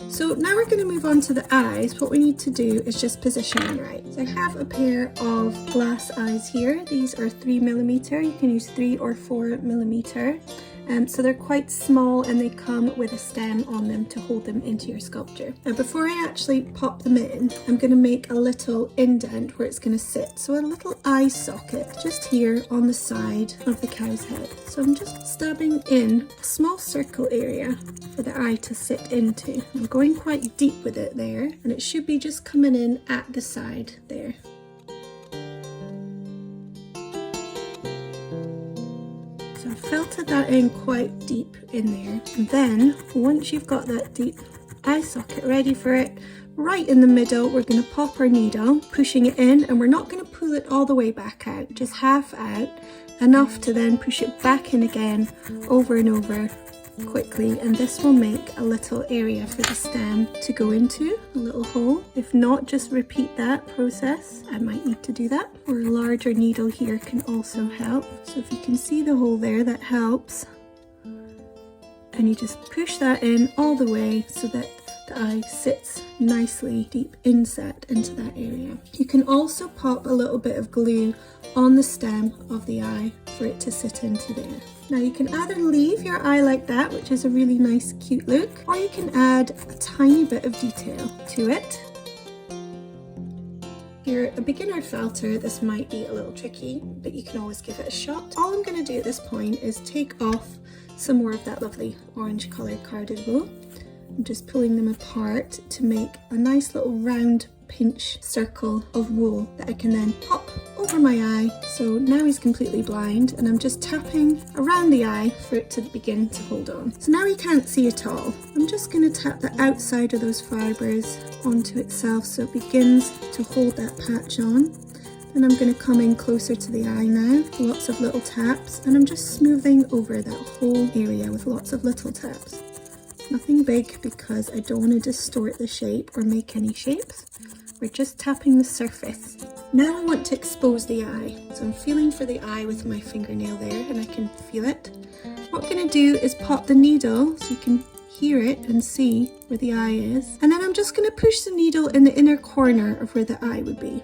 Speaker 1: So now we're going to move on to the eyes. What we need to do is just position them right. So I have a pair of glass eyes here. These are 3mm. You can use 3 or 4mm. So they're quite small and they come with a stem on them to hold them into your sculpture. Now before I actually pop them in, I'm going to make a little indent where it's going to sit. So a little eye socket just here on the side of the cow's head. So I'm just stabbing in a small circle area for the eye to sit into. I'm going quite deep with it there, and it should be just coming in at the side there. So I felted that in quite deep in there, and then once you've got that deep eye socket ready for it, right in the middle we're going to pop our needle, pushing it in, and we're not going to pull it all the way back out, just half out, enough to then push it back in again over and over quickly, and this will make a little area for the stem to go into, a little hole. If not, just repeat that process. I might need to do that, or a larger needle here can also help. So if you can see the hole there, that helps, and you just push that in all the way so that the eye sits nicely deep inset into that area. You can also pop a little bit of glue on the stem of the eye for it to sit into there. Now you can either leave your eye like that, which is a really nice cute look, or you can add a tiny bit of detail to it. If you're a beginner felter, this might be a little tricky, but you can always give it a shot. All I'm going to do at this point is take off some more of that lovely orange coloured carded wool. I'm just pulling them apart to make a nice little round pinch circle of wool that I can then pop over my eye. So now he's completely blind, and I'm just tapping around the eye for it to begin to hold on. So now he can't see at all. I'm just going to tap the outside of those fibres onto itself so it begins to hold that patch on. And I'm going to come in closer to the eye now, lots of little taps, and I'm just smoothing over that whole area with lots of little taps. Nothing big because I don't want to distort the shape or make any shapes. We're just tapping the surface. Now I want to expose the eye. So I'm feeling for the eye with my fingernail there, and I can feel it. What I'm going to do is pop the needle so you can hear it and see where the eye is. And then I'm just going to push the needle in the inner corner of where the eye would be.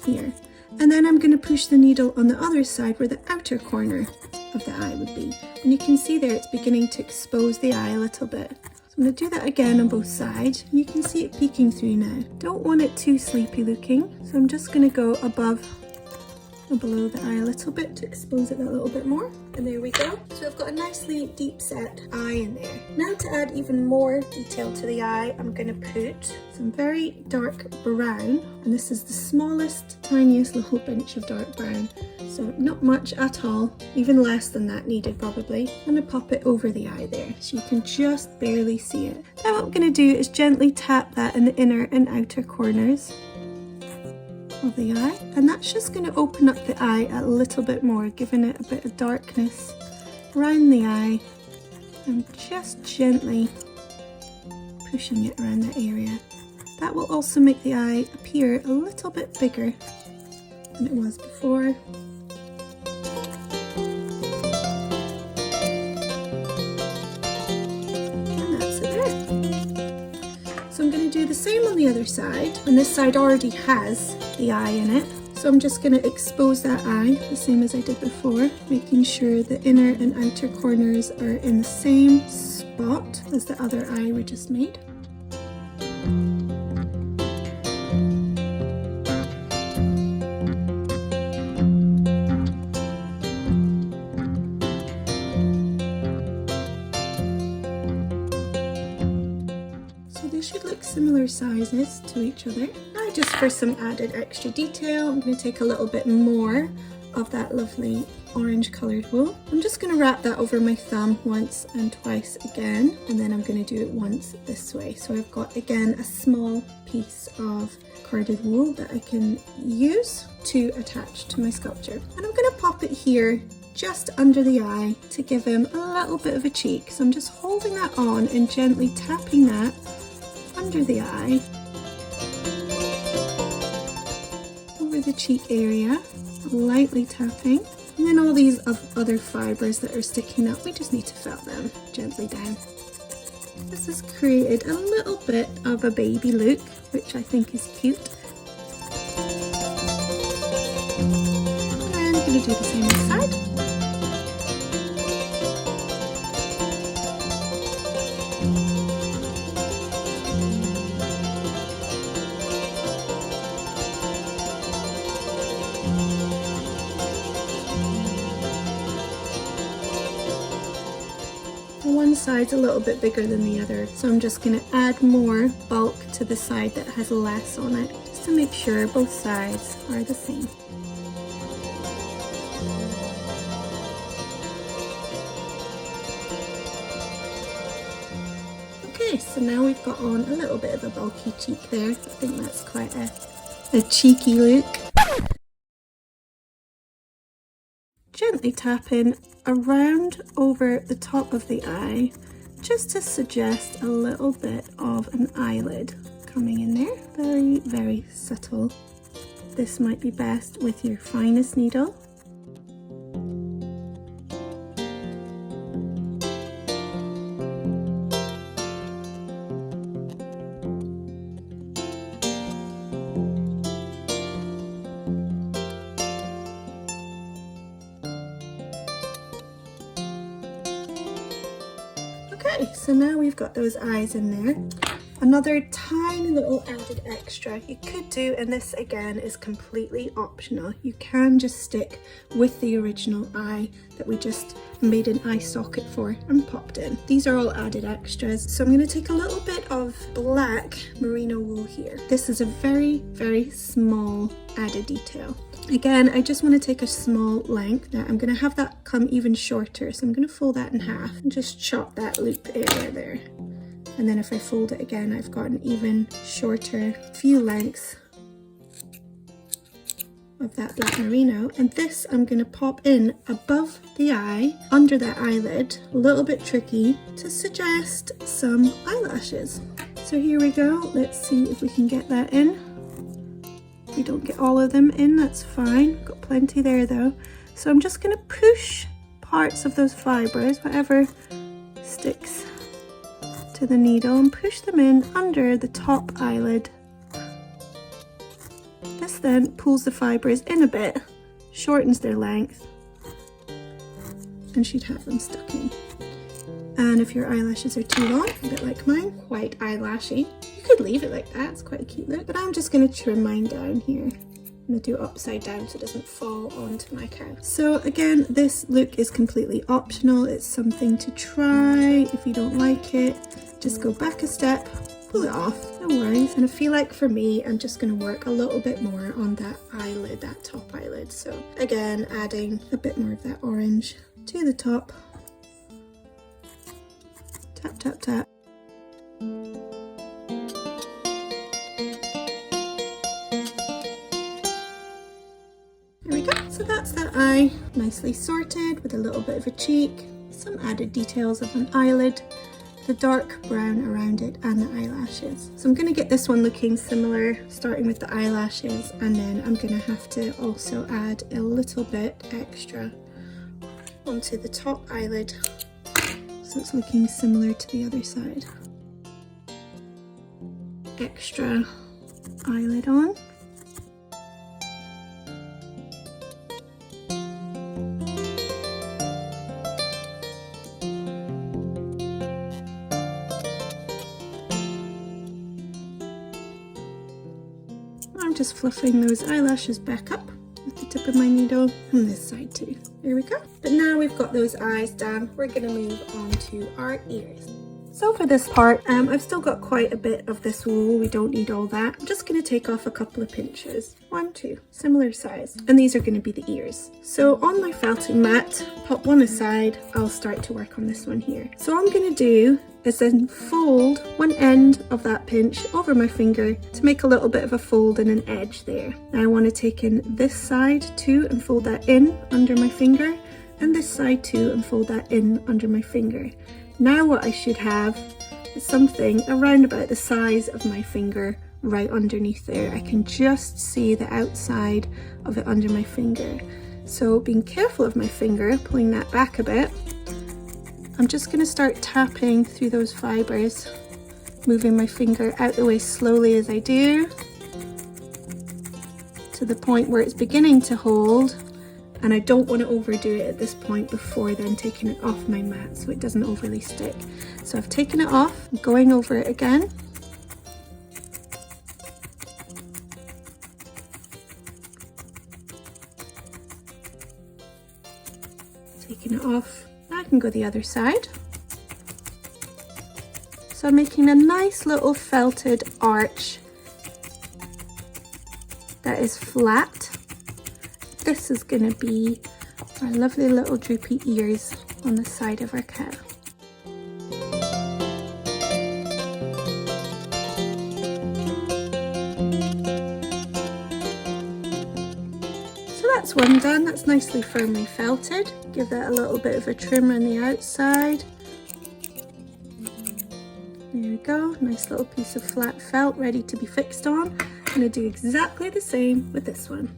Speaker 1: Here. And then I'm going to push the needle on the other side where the outer corner of the eye would be. And you can see there it's beginning to expose the eye a little bit. So I'm going to do that again on both sides. You can see it peeking through now. Don't want it too sleepy looking, so I'm just going to go above and below the eye a little bit to expose it a little bit more. And there we go. So I've got a nicely deep set eye in there. Now to add even more detail to the eye, I'm going to put some very dark brown, and this is the smallest, tiniest little bunch of dark brown. So not much at all, even less than that needed probably. I'm going to pop it over the eye there so you can just barely see it. Now what I'm going to do is gently tap that in the inner and outer corners of the eye, and that's just going to open up the eye a little bit more, giving it a bit of darkness around the eye, and just gently pushing it around that area. That will also make the eye appear a little bit bigger than it was before. And that's it there. So I'm going to do the same on the other side, and this side already has the eye in it. So I'm just going to expose that eye the same as I did before, making sure the inner and outer corners are in the same spot as the other eye we just made. They should look similar sizes to each other. Now just for some added extra detail, I'm going to take a little bit more of that lovely orange coloured wool. I'm just going to wrap that over my thumb once and twice again, and then I'm going to do it once this way. So I've got again a small piece of carded wool that I can use to attach to my sculpture. And I'm going to pop it here just under the eye to give him a little bit of a cheek. So I'm just holding that on and gently tapping that under the eye, over the cheek area, lightly tapping, and then all these other fibres that are sticking up, we just need to felt them gently down. This has created a little bit of a baby look, which I think is cute. And I'm going to do the same on the side. side's a little bit bigger than the other, so I'm just going to add more bulk to the side that has less on it, just to make sure both sides are the same. Okay, so now we've got on a little bit of a bulky cheek there. I think that's quite a cheeky look. Gently tapping around over the top of the eye, just to suggest a little bit of an eyelid coming in there. Very, very subtle. This might be best with your finest needle. Okay, so now we've got those eyes in there. Another tiny little added extra you could do, and this again is completely optional. You can just stick with the original eye that we just made an eye socket for and popped in. These are all added extras. So I'm going to take a little bit of black merino wool here. This is a very, very small added detail. Again, I just want to take a small length. Now I'm going to have that come even shorter, so I'm going to fold that in half and just chop that loop area there. And then if I fold it again, I've got an even shorter few lengths of that black merino. And this I'm going to pop in above the eye, under that eyelid, a little bit tricky, to suggest some eyelashes. So here we go. Let's see if we can get that in. If we don't get all of them in, that's fine. Got plenty there though. So I'm just going to push parts of those fibres, whatever sticks to the needle, and push them in under the top eyelid. This then pulls the fibres in a bit, shortens their length, and she'd have them stuck in. And if your eyelashes are too long, a bit like mine, quite eyelashy, you could leave it like that. It's quite a cute look, but I'm just going to trim mine down here. I'm going to do it upside down so it doesn't fall onto my cow. So again, this look is completely optional. It's something to try. If you don't like it, just go back a step, pull it off, no worries. And I feel like for me, I'm just going to work a little bit more on that eyelid, that top eyelid. So again, adding a bit more of that orange to the top. Tap, tap, tap. There we go. So that's that eye, nicely sorted with a little bit of a cheek, some added details of an eyelid, the dark brown around it, and the eyelashes. So I'm going to get this one looking similar, starting with the eyelashes, and then I'm going to have to also add a little bit extra onto the top eyelid, so it's looking similar to the other side. Extra eyelid on. I'm just fluffing those eyelashes back up with the tip of my needle, and this side too. There we go. But now we've got those eyes done, we're going to move on to our ears. So for this part, I've still got quite a bit of this wool. We don't need all that. I'm just going to take off a couple of pinches. 1, 2, similar size. And these are going to be the ears. So on my felting mat, pop one aside, I'll start to work on this one here. So all I'm going to do is then fold one end of that pinch over my finger to make a little bit of a fold and an edge there. Now I want to take in this side too and fold that in under my finger, and this side too and fold that in under my finger. Now what I should have is something around about the size of my finger right underneath there. I can just see the outside of it under my finger. So being careful of my finger, pulling that back a bit, I'm just going to start tapping through those fibres, moving my finger out the way slowly as I do, to the point where it's beginning to hold. And I don't want to overdo it at this point before then taking it off my mat so it doesn't overly stick. So I've taken it off, I'm going over it again. Taking it off, I can go the other side. So I'm making a nice little felted arch that is flat. This is going to be our lovely little droopy ears on the side of our cow. So that's one done. That's nicely firmly felted. Give that a little bit of a trim on the outside. There we go, nice little piece of flat felt ready to be fixed on. I'm going to do exactly the same with this one.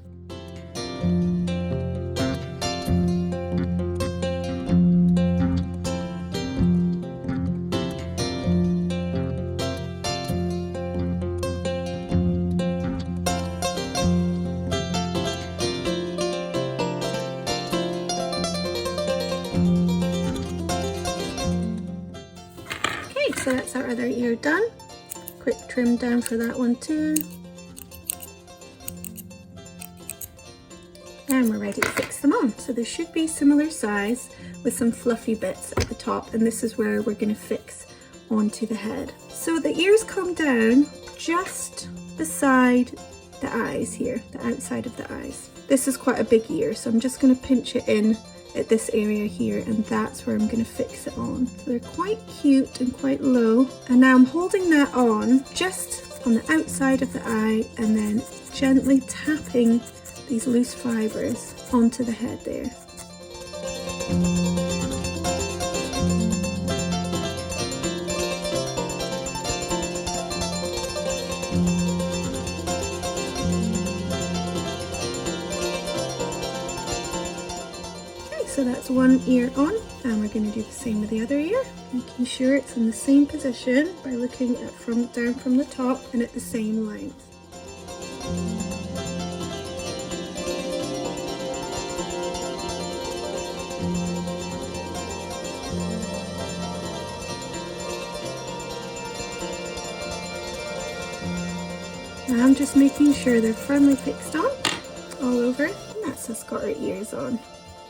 Speaker 1: So that's our other ear done. Quick trim down for that one too. And we're ready to fix them on. So they should be similar size with some fluffy bits at the top, and this is where we're going to fix onto the head. So the ears come down just beside the eyes here, the outside of the eyes. This is quite a big ear, so I'm just going to pinch it in at this area here, and that's where I'm going to fix it on. So they're quite cute and quite low, and now I'm holding that on just on the outside of the eye and then gently tapping these loose fibres onto the head there. So that's one ear on, and we're going to do the same with the other ear, making sure it's in the same position by looking at down from the top and at the same length. Now I'm just making sure they're firmly fixed on all over, and that's us got our ears on.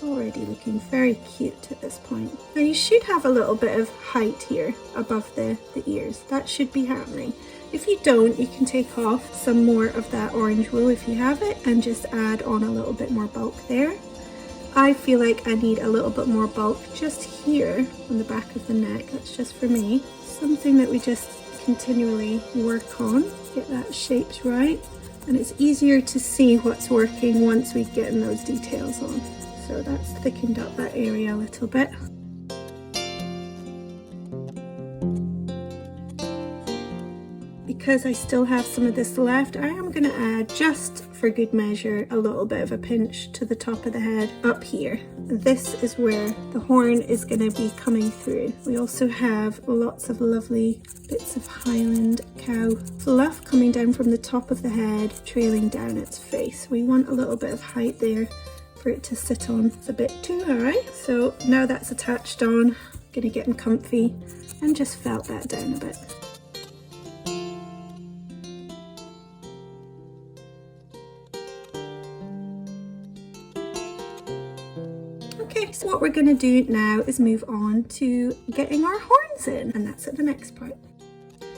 Speaker 1: Already looking very cute at this point. Now you should have a little bit of height here above the ears. That should be happening. If you don't, you can take off some more of that orange wool if you have it and just add on a little bit more bulk there. I feel like I need a little bit more bulk just here on the back of the neck. That's just for me. Something that we just continually work on, get that shapes right, and it's easier to see what's working once we get in those details on. So that's thickened up that area a little bit. Because I still have some of this left, I am going to add, just for good measure, a little bit of a pinch to the top of the head up here. This is where the horn is going to be coming through. We also have lots of lovely bits of Highland cow fluff coming down from the top of the head, trailing down its face. We want a little bit of height there for it to sit on. It's a bit too high. So now that's attached on, gonna get them comfy and just felt that down a bit. Okay, so what we're gonna do now is move on to getting our horns in, and that's at the next part.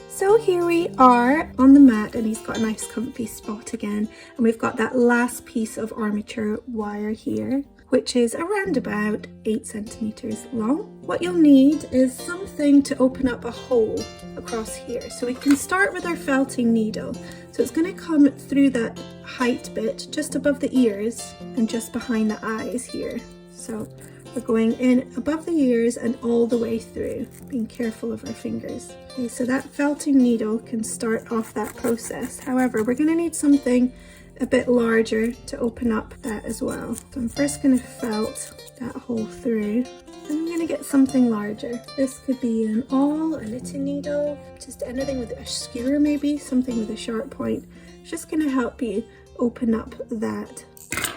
Speaker 1: So here we are on the mat, and he's got a nice comfy spot again, and we've got that last piece of armature wire here, which is around about 8 centimeters long. What you'll need is something to open up a hole across here. So we can start with our felting needle. So it's going to come through that height bit just above the ears and just behind the eyes here. So we're going in above the ears and all the way through, being careful of our fingers. Okay, so that felting needle can start off that process. However, we're going to need something a bit larger to open up that as well. So I'm first going to felt that hole through, and I'm going to get something larger. This could be an awl, a knitting needle, just anything with a skewer maybe, something with a sharp point. It's just going to help you open up that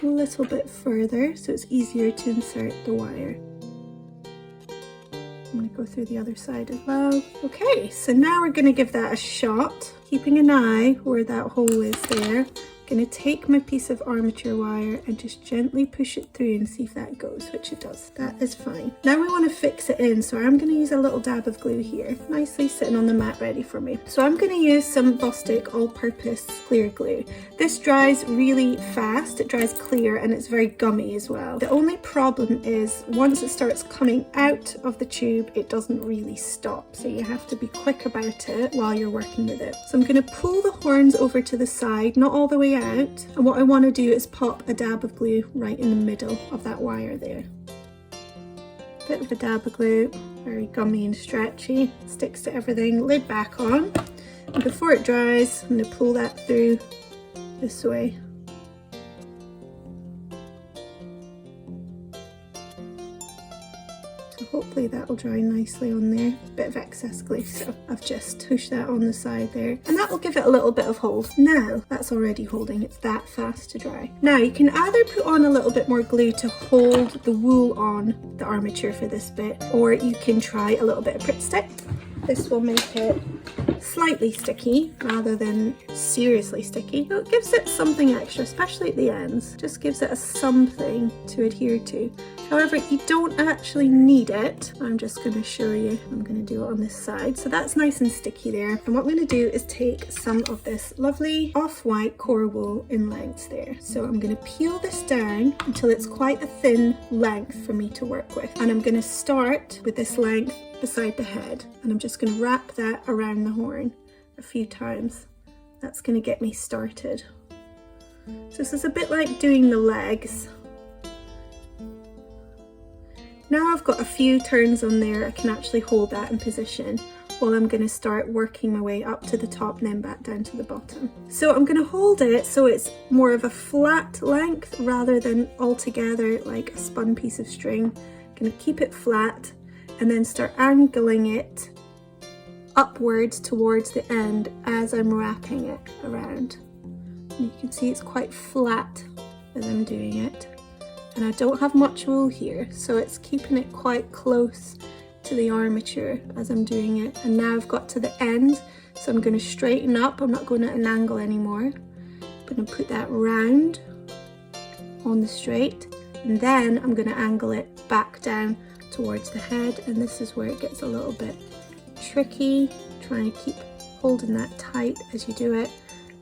Speaker 1: a little bit further so it's easier to insert the wire. I'm going to go through the other side as well. Okay, so now we're going to give that a shot, keeping an eye where that hole is there. Gonna take my piece of armature wire and just gently push it through and see if that goes, which it does. That is fine. Now we want to fix it in, so I'm going to use a little dab of glue here, nicely sitting on the mat ready for me. So I'm going to use some Bostik all-purpose clear glue. This dries really fast, it dries clear, and it's very gummy as well. The only problem is once it starts coming out of the tube, it doesn't really stop, so you have to be quick about it while you're working with it. So I'm going to pull the horns over to the side, not all the way out, and what I want to do is pop a dab of glue right in the middle of that wire there. Bit of a dab of glue, very gummy and stretchy, sticks to everything. Lid back on, and before it dries I'm going to pull that through this way. So hopefully that will dry nicely on there. Bit of excess glue, so I've just pushed that on the side there, and that will give it a little bit of hold. Now that's already holding, it's that fast to dry. Now you can either put on a little bit more glue to hold the wool on the armature for this bit, or you can try a little bit of Pritt Stick. This will make it slightly sticky rather than seriously sticky. So it gives it something extra, especially at the ends. Just gives it a something to adhere to. However, you don't actually need it. I'm just going to show you. I'm going to do it on this side. So that's nice and sticky there. And what I'm going to do is take some of this lovely off-white core wool in lengths there. So I'm going to peel this down until it's quite a thin length for me to work with. And I'm going to start with this length beside the head, and I'm just going to wrap that around the horn a few times. That's going to get me started. So this is a bit like doing the legs. Now I've got a few turns on there, I can actually hold that in position while I'm going to start working my way up to the top and then back down to the bottom. So I'm going to hold it so it's more of a flat length rather than altogether like a spun piece of string. I'm going to keep it flat and then start angling it upwards towards the end as I'm wrapping it around. And you can see it's quite flat as I'm doing it. And I don't have much wool here, so it's keeping it quite close to the armature as I'm doing it. And now I've got to the end, so I'm going to straighten up. I'm not going at an angle anymore. I'm going to put that round on the straight, and then I'm going to angle it back down towards the head, and this is where it gets a little bit tricky. Trying to keep holding that tight as you do it.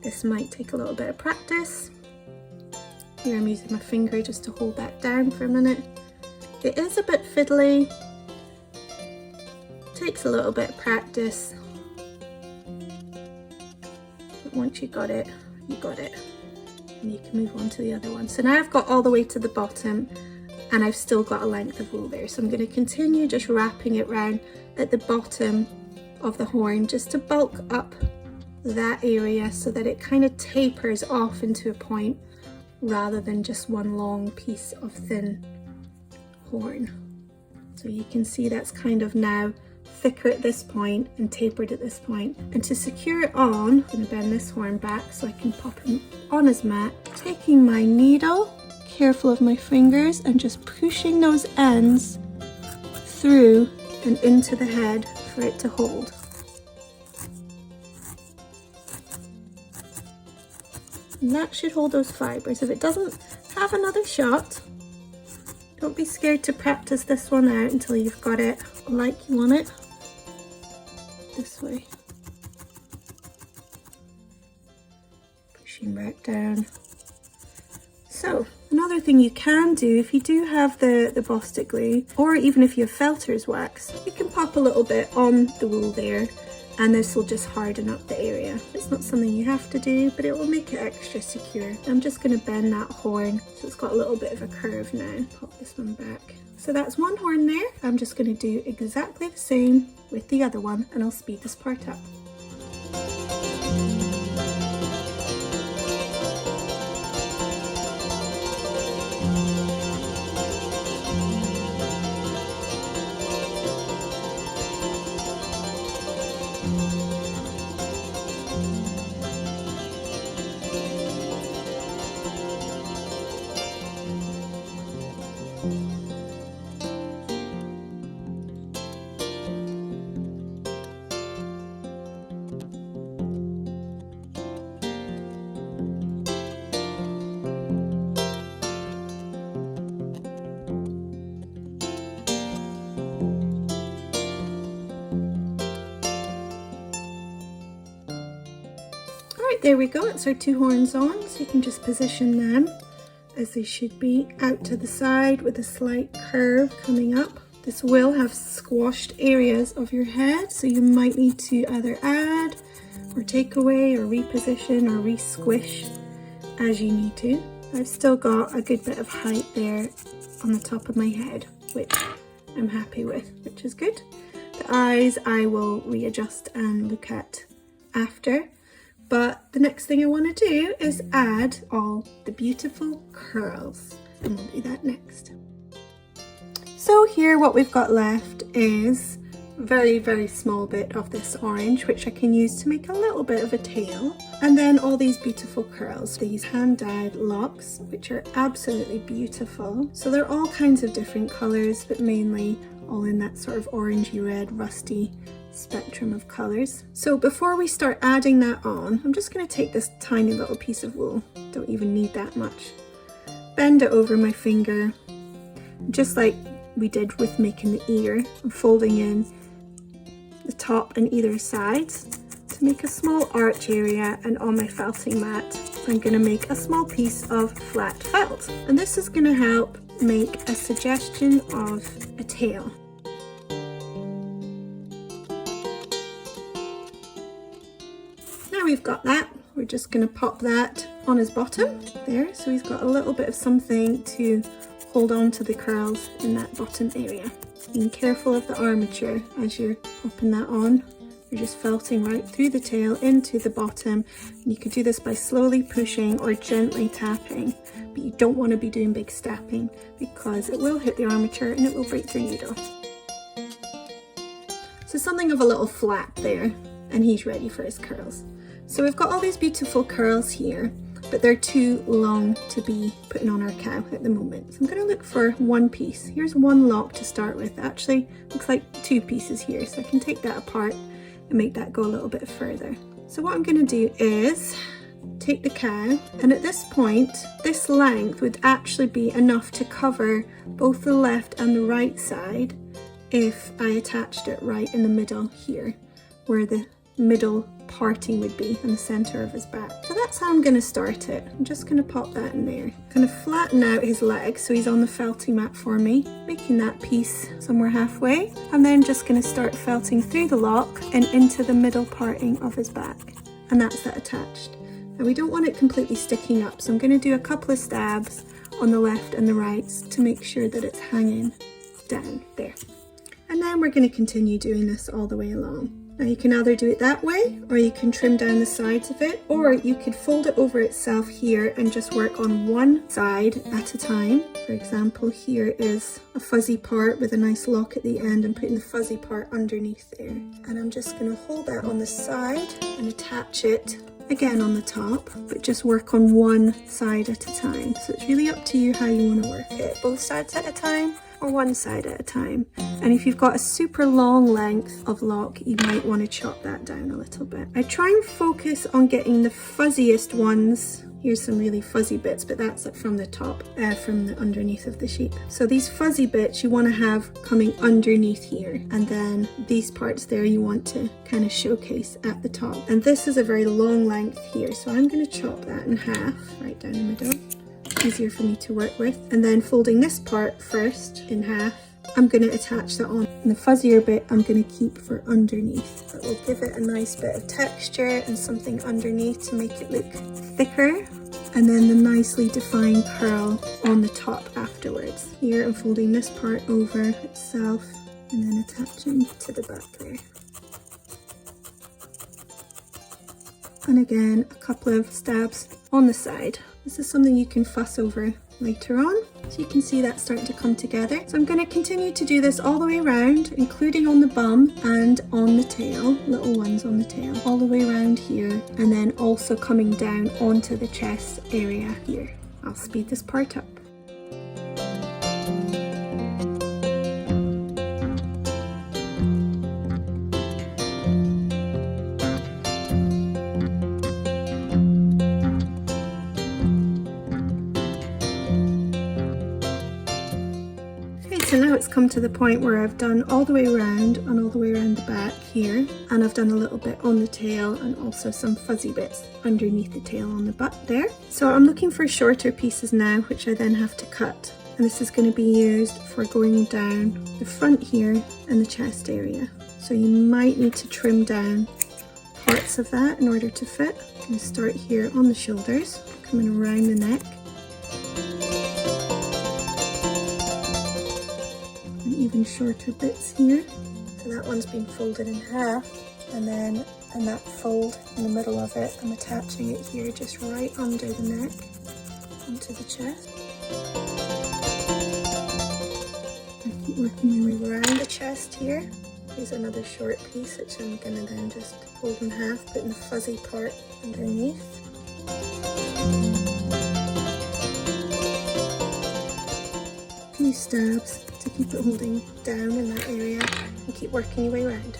Speaker 1: This might take a little bit of practice. Here I'm using my finger just to hold that down for a minute. It is a bit fiddly, takes a little bit of practice, but once you got it, you got it, and you can move on to the other one. So now I've got all the way to the bottom, and I've still got a length of wool there, so I'm going to continue just wrapping it round at the bottom of the horn just to bulk up that area so that it kind of tapers off into a point rather than just one long piece of thin horn. So you can see that's kind of now thicker at this point and tapered at this point. And to secure it on, I'm going to bend this horn back so I can pop him on his mat, taking my needle, careful of my fingers, and just pushing those ends through and into the head for it to hold. And that should hold those fibres. If it doesn't, have another shot. Don't be scared to practice this one out until you've got it like you want it. This way. Pushing back down. So, another thing you can do, if you do have the Bostik glue, or even if you have felter's wax, you can pop a little bit on the wool there, and this will just harden up the area. It's not something you have to do, but it will make it extra secure. I'm just going to bend that horn so it's got a little bit of a curve now. Pop this one back. So that's one horn there. I'm just going to do exactly the same with the other one, and I'll speed this part up. Alright, there we go, it's our 2 horns on, so you can just position them as they should be, out to the side with a slight curve coming up. This will have squashed areas of your head, so you might need to either add or take away or reposition or re-squish as you need to. I've still got a good bit of height there on the top of my head, which I'm happy with, which is good. The eyes I will readjust and look at after. But the next thing I want to do is add all the beautiful curls, and we'll do that next. So here what we've got left is a very small bit of this orange, which I can use to make a little bit of a tail, and then all these beautiful curls, these hand-dyed locks, which are absolutely beautiful. So they're all kinds of different colours, but mainly all in that sort of orangey red rusty spectrum of colors. So before we start adding that on, I'm just going to take this tiny little piece of wool, don't even need that much, bend it over my finger, just like we did with making the ear. I'm folding in the top and either sides to make a small arch area, and on my felting mat I'm going to make a small piece of flat felt, and this is going to help make a suggestion of a tail. Now we've got that, we're just going to pop that on his bottom there, so he's got a little bit of something to hold on to the curls in that bottom area. Being careful of the armature as you're popping that on. You're just felting right through the tail into the bottom, and you could do this by slowly pushing or gently tapping, but you don't want to be doing big stamping because it will hit the armature and it will break your needle. So something of a little flap there, and he's ready for his curls. So we've got all these beautiful curls here, but they're too long to be putting on our cow at the moment. So I'm going to look for one piece. Here's one lock to start with. Actually, looks like 2 pieces here, so I can take that apart and make that go a little bit further. So what I'm going to do is take the cow, and at this point, this length would actually be enough to cover both the left and the right side if I attached it right in the middle here, where the middle parting would be in the center of his back. So that's how I'm going to start it. I'm just going to pop that in there. I'm going to flatten out his legs so he's on the felting mat for me, making that piece somewhere halfway. I'm then just going to start felting through the lock and into the middle parting of his back, and that's that attached. Now we don't want it completely sticking up, so I'm going to do a couple of stabs on the left and the right to make sure that it's hanging down there. And then we're going to continue doing this all the way along. Now you can either do it that way, or you can trim down the sides of it, or you could fold it over itself here and just work on one side at a time. For example, here is a fuzzy part with a nice lock at the end, and putting the fuzzy part underneath there. And I'm just going to hold that on the side and attach it again on the top, but just work on one side at a time. So it's really up to you how you want to work it, both sides at a time or one side at a time. And if you've got a super long length of lock, you might want to chop that down a little bit. I try and focus on getting the fuzziest ones. Here's some really fuzzy bits, but that's from the top, from the underneath of the sheep. So these fuzzy bits you want to have coming underneath here, and then these parts there you want to kind of showcase at the top. And this is a very long length here, so I'm going to chop that in half, right down the middle. Easier for me to work with, and then folding this part first in half, I'm going to attach that on, and the fuzzier bit I'm going to keep for underneath. That will give it a nice bit of texture and something underneath to make it look thicker, and then the nicely defined curl on the top afterwards. Here I'm folding this part over itself and then attaching to the back there. And again, a couple of stabs on the side. This is something you can fuss over later on. So you can see that starting to come together. So I'm going to continue to do this all the way around, including on the bum and on the tail, little ones on the tail, all the way around here, and then also coming down onto the chest area here. I'll speed this part up. So now it's come to the point where I've done all the way around and all the way around the back here, and I've done a little bit on the tail and also some fuzzy bits underneath the tail on the butt there. So I'm looking for shorter pieces now, which I then have to cut. And this is going to be used for going down the front here and the chest area. So you might need to trim down parts of that in order to fit. I'm going to start here on the shoulders, coming around the neck. And even shorter bits here. So that one's been folded in half, and then in that fold in the middle of it, I'm attaching it here just right under the neck, onto the chest. Working my way around the chest here. Here's another short piece which I'm going to then just fold in half, putting the fuzzy part underneath. A few stabs to keep it holding down in that area, and keep working your way around.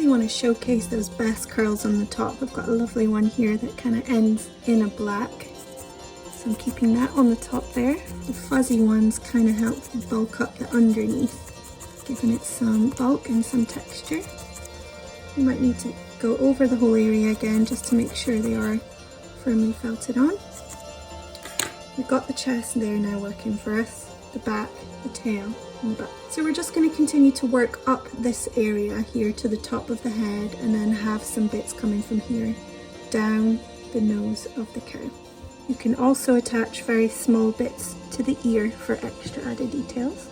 Speaker 1: Want to showcase those best curls on the top. I've got a lovely one here that kind of ends in a black, so I'm keeping that on the top there. The fuzzy ones kind of help bulk up the underneath, giving it some bulk and some texture. You might need to go over the whole area again just to make sure they are firmly felted on. We've got the chest there now working for us, the back, the tail, and the butt. So we're just going to continue to work up this area here to the top of the head, and then have some bits coming from here down the nose of the cow. You can also attach very small bits to the ear for extra added details.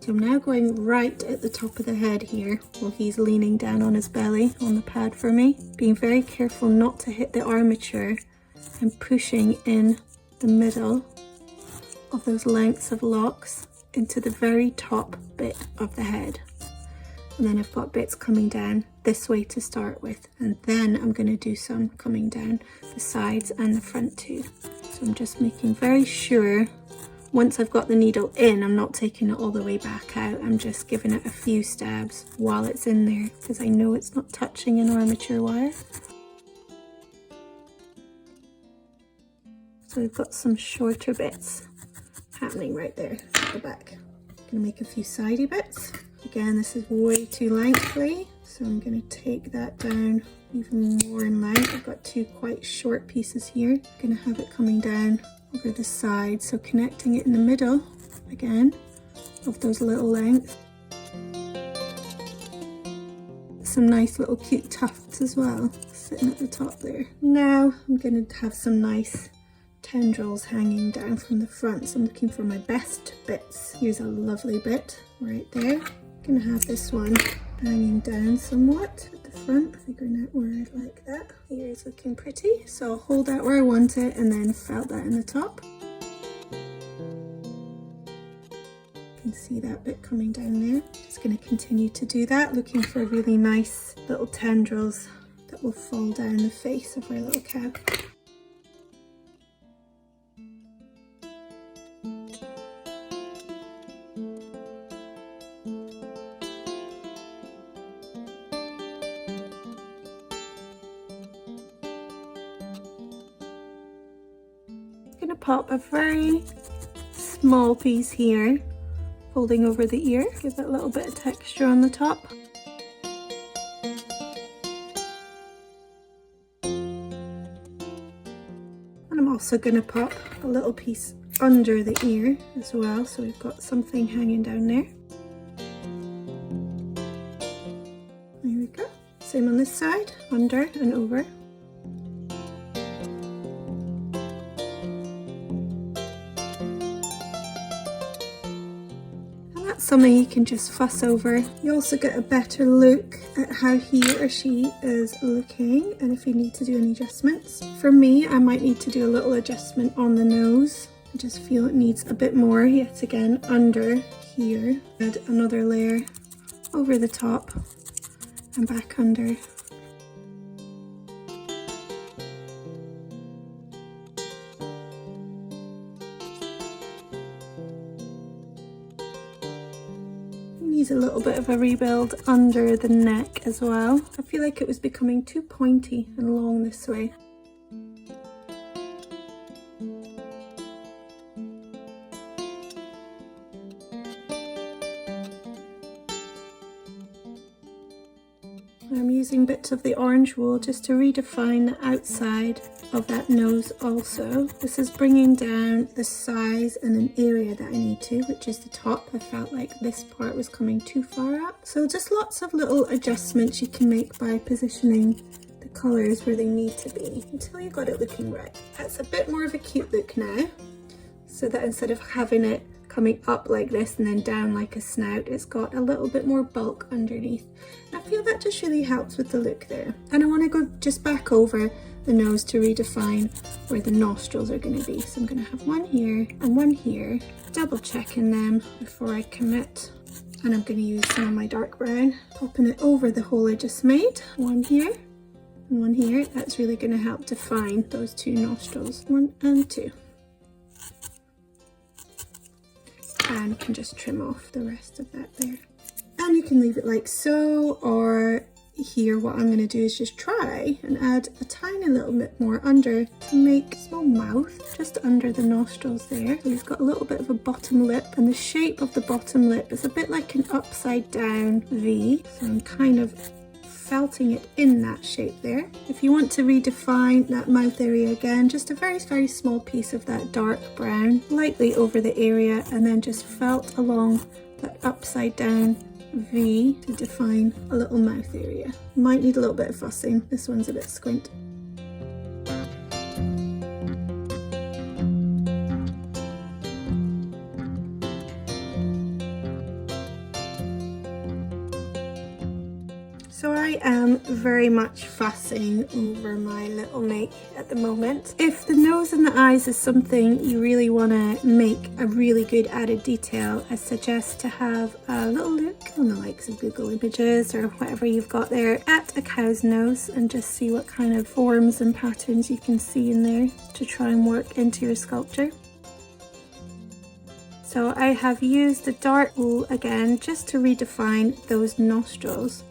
Speaker 1: So I'm now going right at the top of the head here, while he's leaning down on his belly on the pad for me. Being very careful not to hit the armature, and pushing in the middle of those lengths of locks into the very top bit of the head. And then I've got bits coming down this way to start with, and then I'm going to do some coming down the sides and the front too. So I'm just making very sure, once I've got the needle in, I'm not taking it all the way back out. I'm just giving it a few stabs while it's in there, because I know it's not touching an armature wire. So we've got some shorter bits happening right there at the back. I'm going to make a few sidey bits. Again, this is way too lengthy, so I'm going to take that down even more in length. I've got two quite short pieces here. I'm going to have it coming down over the side, so connecting it in the middle again of those little lengths. Some nice little cute tufts as well sitting at the top there. Now I'm going to have some nice tendrils hanging down from the front, so I'm looking for my best bits. Here's a lovely bit right there. I'm going to have this one hanging down somewhat at the front, figuring out where I'd like that. Here is looking pretty, so I'll hold that where I want it and then felt that in the top. You can see that bit coming down there. Just going to continue to do that, looking for really nice little tendrils that will fall down the face of our little cow. Going to pop a very small piece here, folding over the ear, give it a little bit of texture on the top. And I'm also going to pop a little piece under the ear as well, so we've got something hanging down there. There we go. Same on this side, under and over. Something you can just fuss over. You also get a better look at how he or she is looking, and if you need to do any adjustments. For me, I might need to do a little adjustment on the nose. I just feel it needs a bit more yet again under here. Add another layer over the top and back under. Needs a little bit of a rebuild under the neck as well. I feel like it was becoming too pointy and long this way. I'm using bits of the orange wool just to redefine the outside of that nose also. This is bringing down the size and an area that I need to, which is the top. I felt like this part was coming too far up. So just lots of little adjustments you can make by positioning the colours where they need to be until you got it looking right. That's a bit more of a cute look now. So that instead of having it coming up like this and then down like a snout, it's got a little bit more bulk underneath. And I feel that just really helps with the look there. And I want to go just back over the nose to redefine where the nostrils are going to be. So I'm going to have one here and one here, double checking them before I commit. And I'm going to use some of my dark brown, popping it over the hole I just made. One here and one here. That's really going to help define those two nostrils, 1 and 2. And can just trim off the rest of that there. And you can leave it like so, or here what I'm going to do is just try and add a tiny little bit more under to make a small mouth just under the nostrils there. So you've got a little bit of a bottom lip, and the shape of the bottom lip is a bit like an upside down V. So I'm kind of felting it in that shape there. If you want to redefine that mouth area again, just a very, very small piece of that dark brown lightly over the area, and then just felt along that upside down V to define a little mouth area. Might need a little bit of fussing. This one's a bit squint. So I am very much fussing over my little make at the moment. If the nose and the eyes is something you really want to make a really good added detail, I suggest to have a little look on the likes of Google Images or whatever you've got there at a cow's nose and just see what kind of forms and patterns you can see in there to try and work into your sculpture. So I have used the dark wool again just to redefine those nostrils,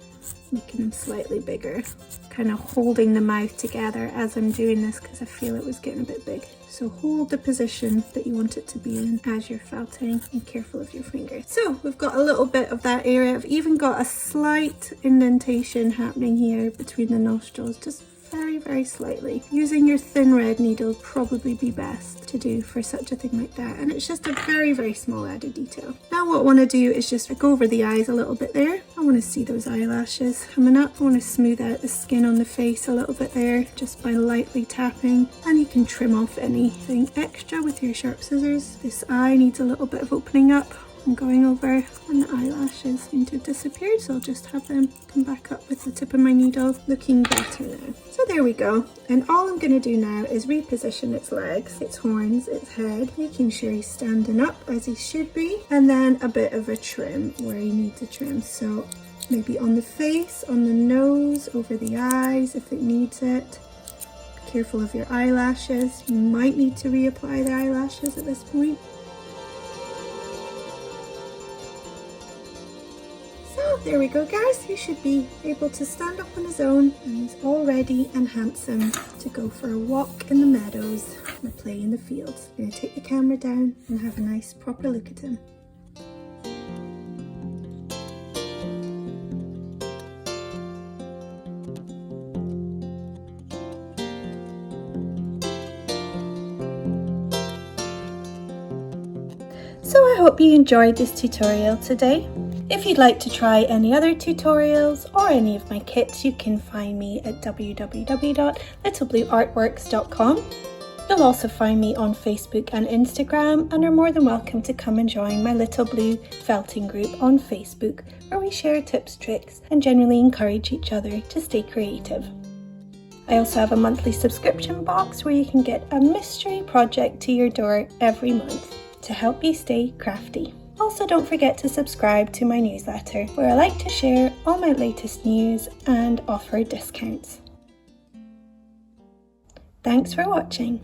Speaker 1: making them slightly bigger, kind of holding the mouth together as I'm doing this because I feel it was getting a bit big. So hold the position that you want it to be in as you're felting, and careful of your fingers. So we've got a little bit of that area. I've even got a slight indentation happening here between the nostrils, just very, very slightly. Using your thin red needle would probably be best to do for such a thing like that, and it's just a very, very small added detail. Now what I want to do is just go over the eyes a little bit there. I want to see those eyelashes coming up. I want to smooth out the skin on the face a little bit there just by lightly tapping, and you can trim off anything extra with your sharp scissors. This eye needs a little bit of opening up. I'm going over, and the eyelashes seem to have disappeared, so I'll just have them come back up with the tip of my needle, looking better now. So there we go, and all I'm going to do now is reposition its legs, its horns, its head, making sure he's standing up as he should be, and then a bit of a trim where you need to trim. So maybe on the face, on the nose, over the eyes if it needs it. Careful of your eyelashes. You might need to reapply the eyelashes at this point. There we go, guys. He should be able to stand up on his own, and he's all ready and handsome to go for a walk in the meadows or play in the fields. I'm going to take the camera down and have a nice proper look at him. So I hope you enjoyed this tutorial today. If you'd like to try any other tutorials or any of my kits, you can find me at www.littleblueartworks.com. You'll also find me on Facebook and Instagram, and are more than welcome to come and join my Little Blue felting group on Facebook, where we share tips, tricks, and generally encourage each other to stay creative. I also have a monthly subscription box where you can get a mystery project to your door every month to help you stay crafty. Also, don't forget to subscribe to my newsletter where I like to share all my latest news and offer discounts. Thanks for watching.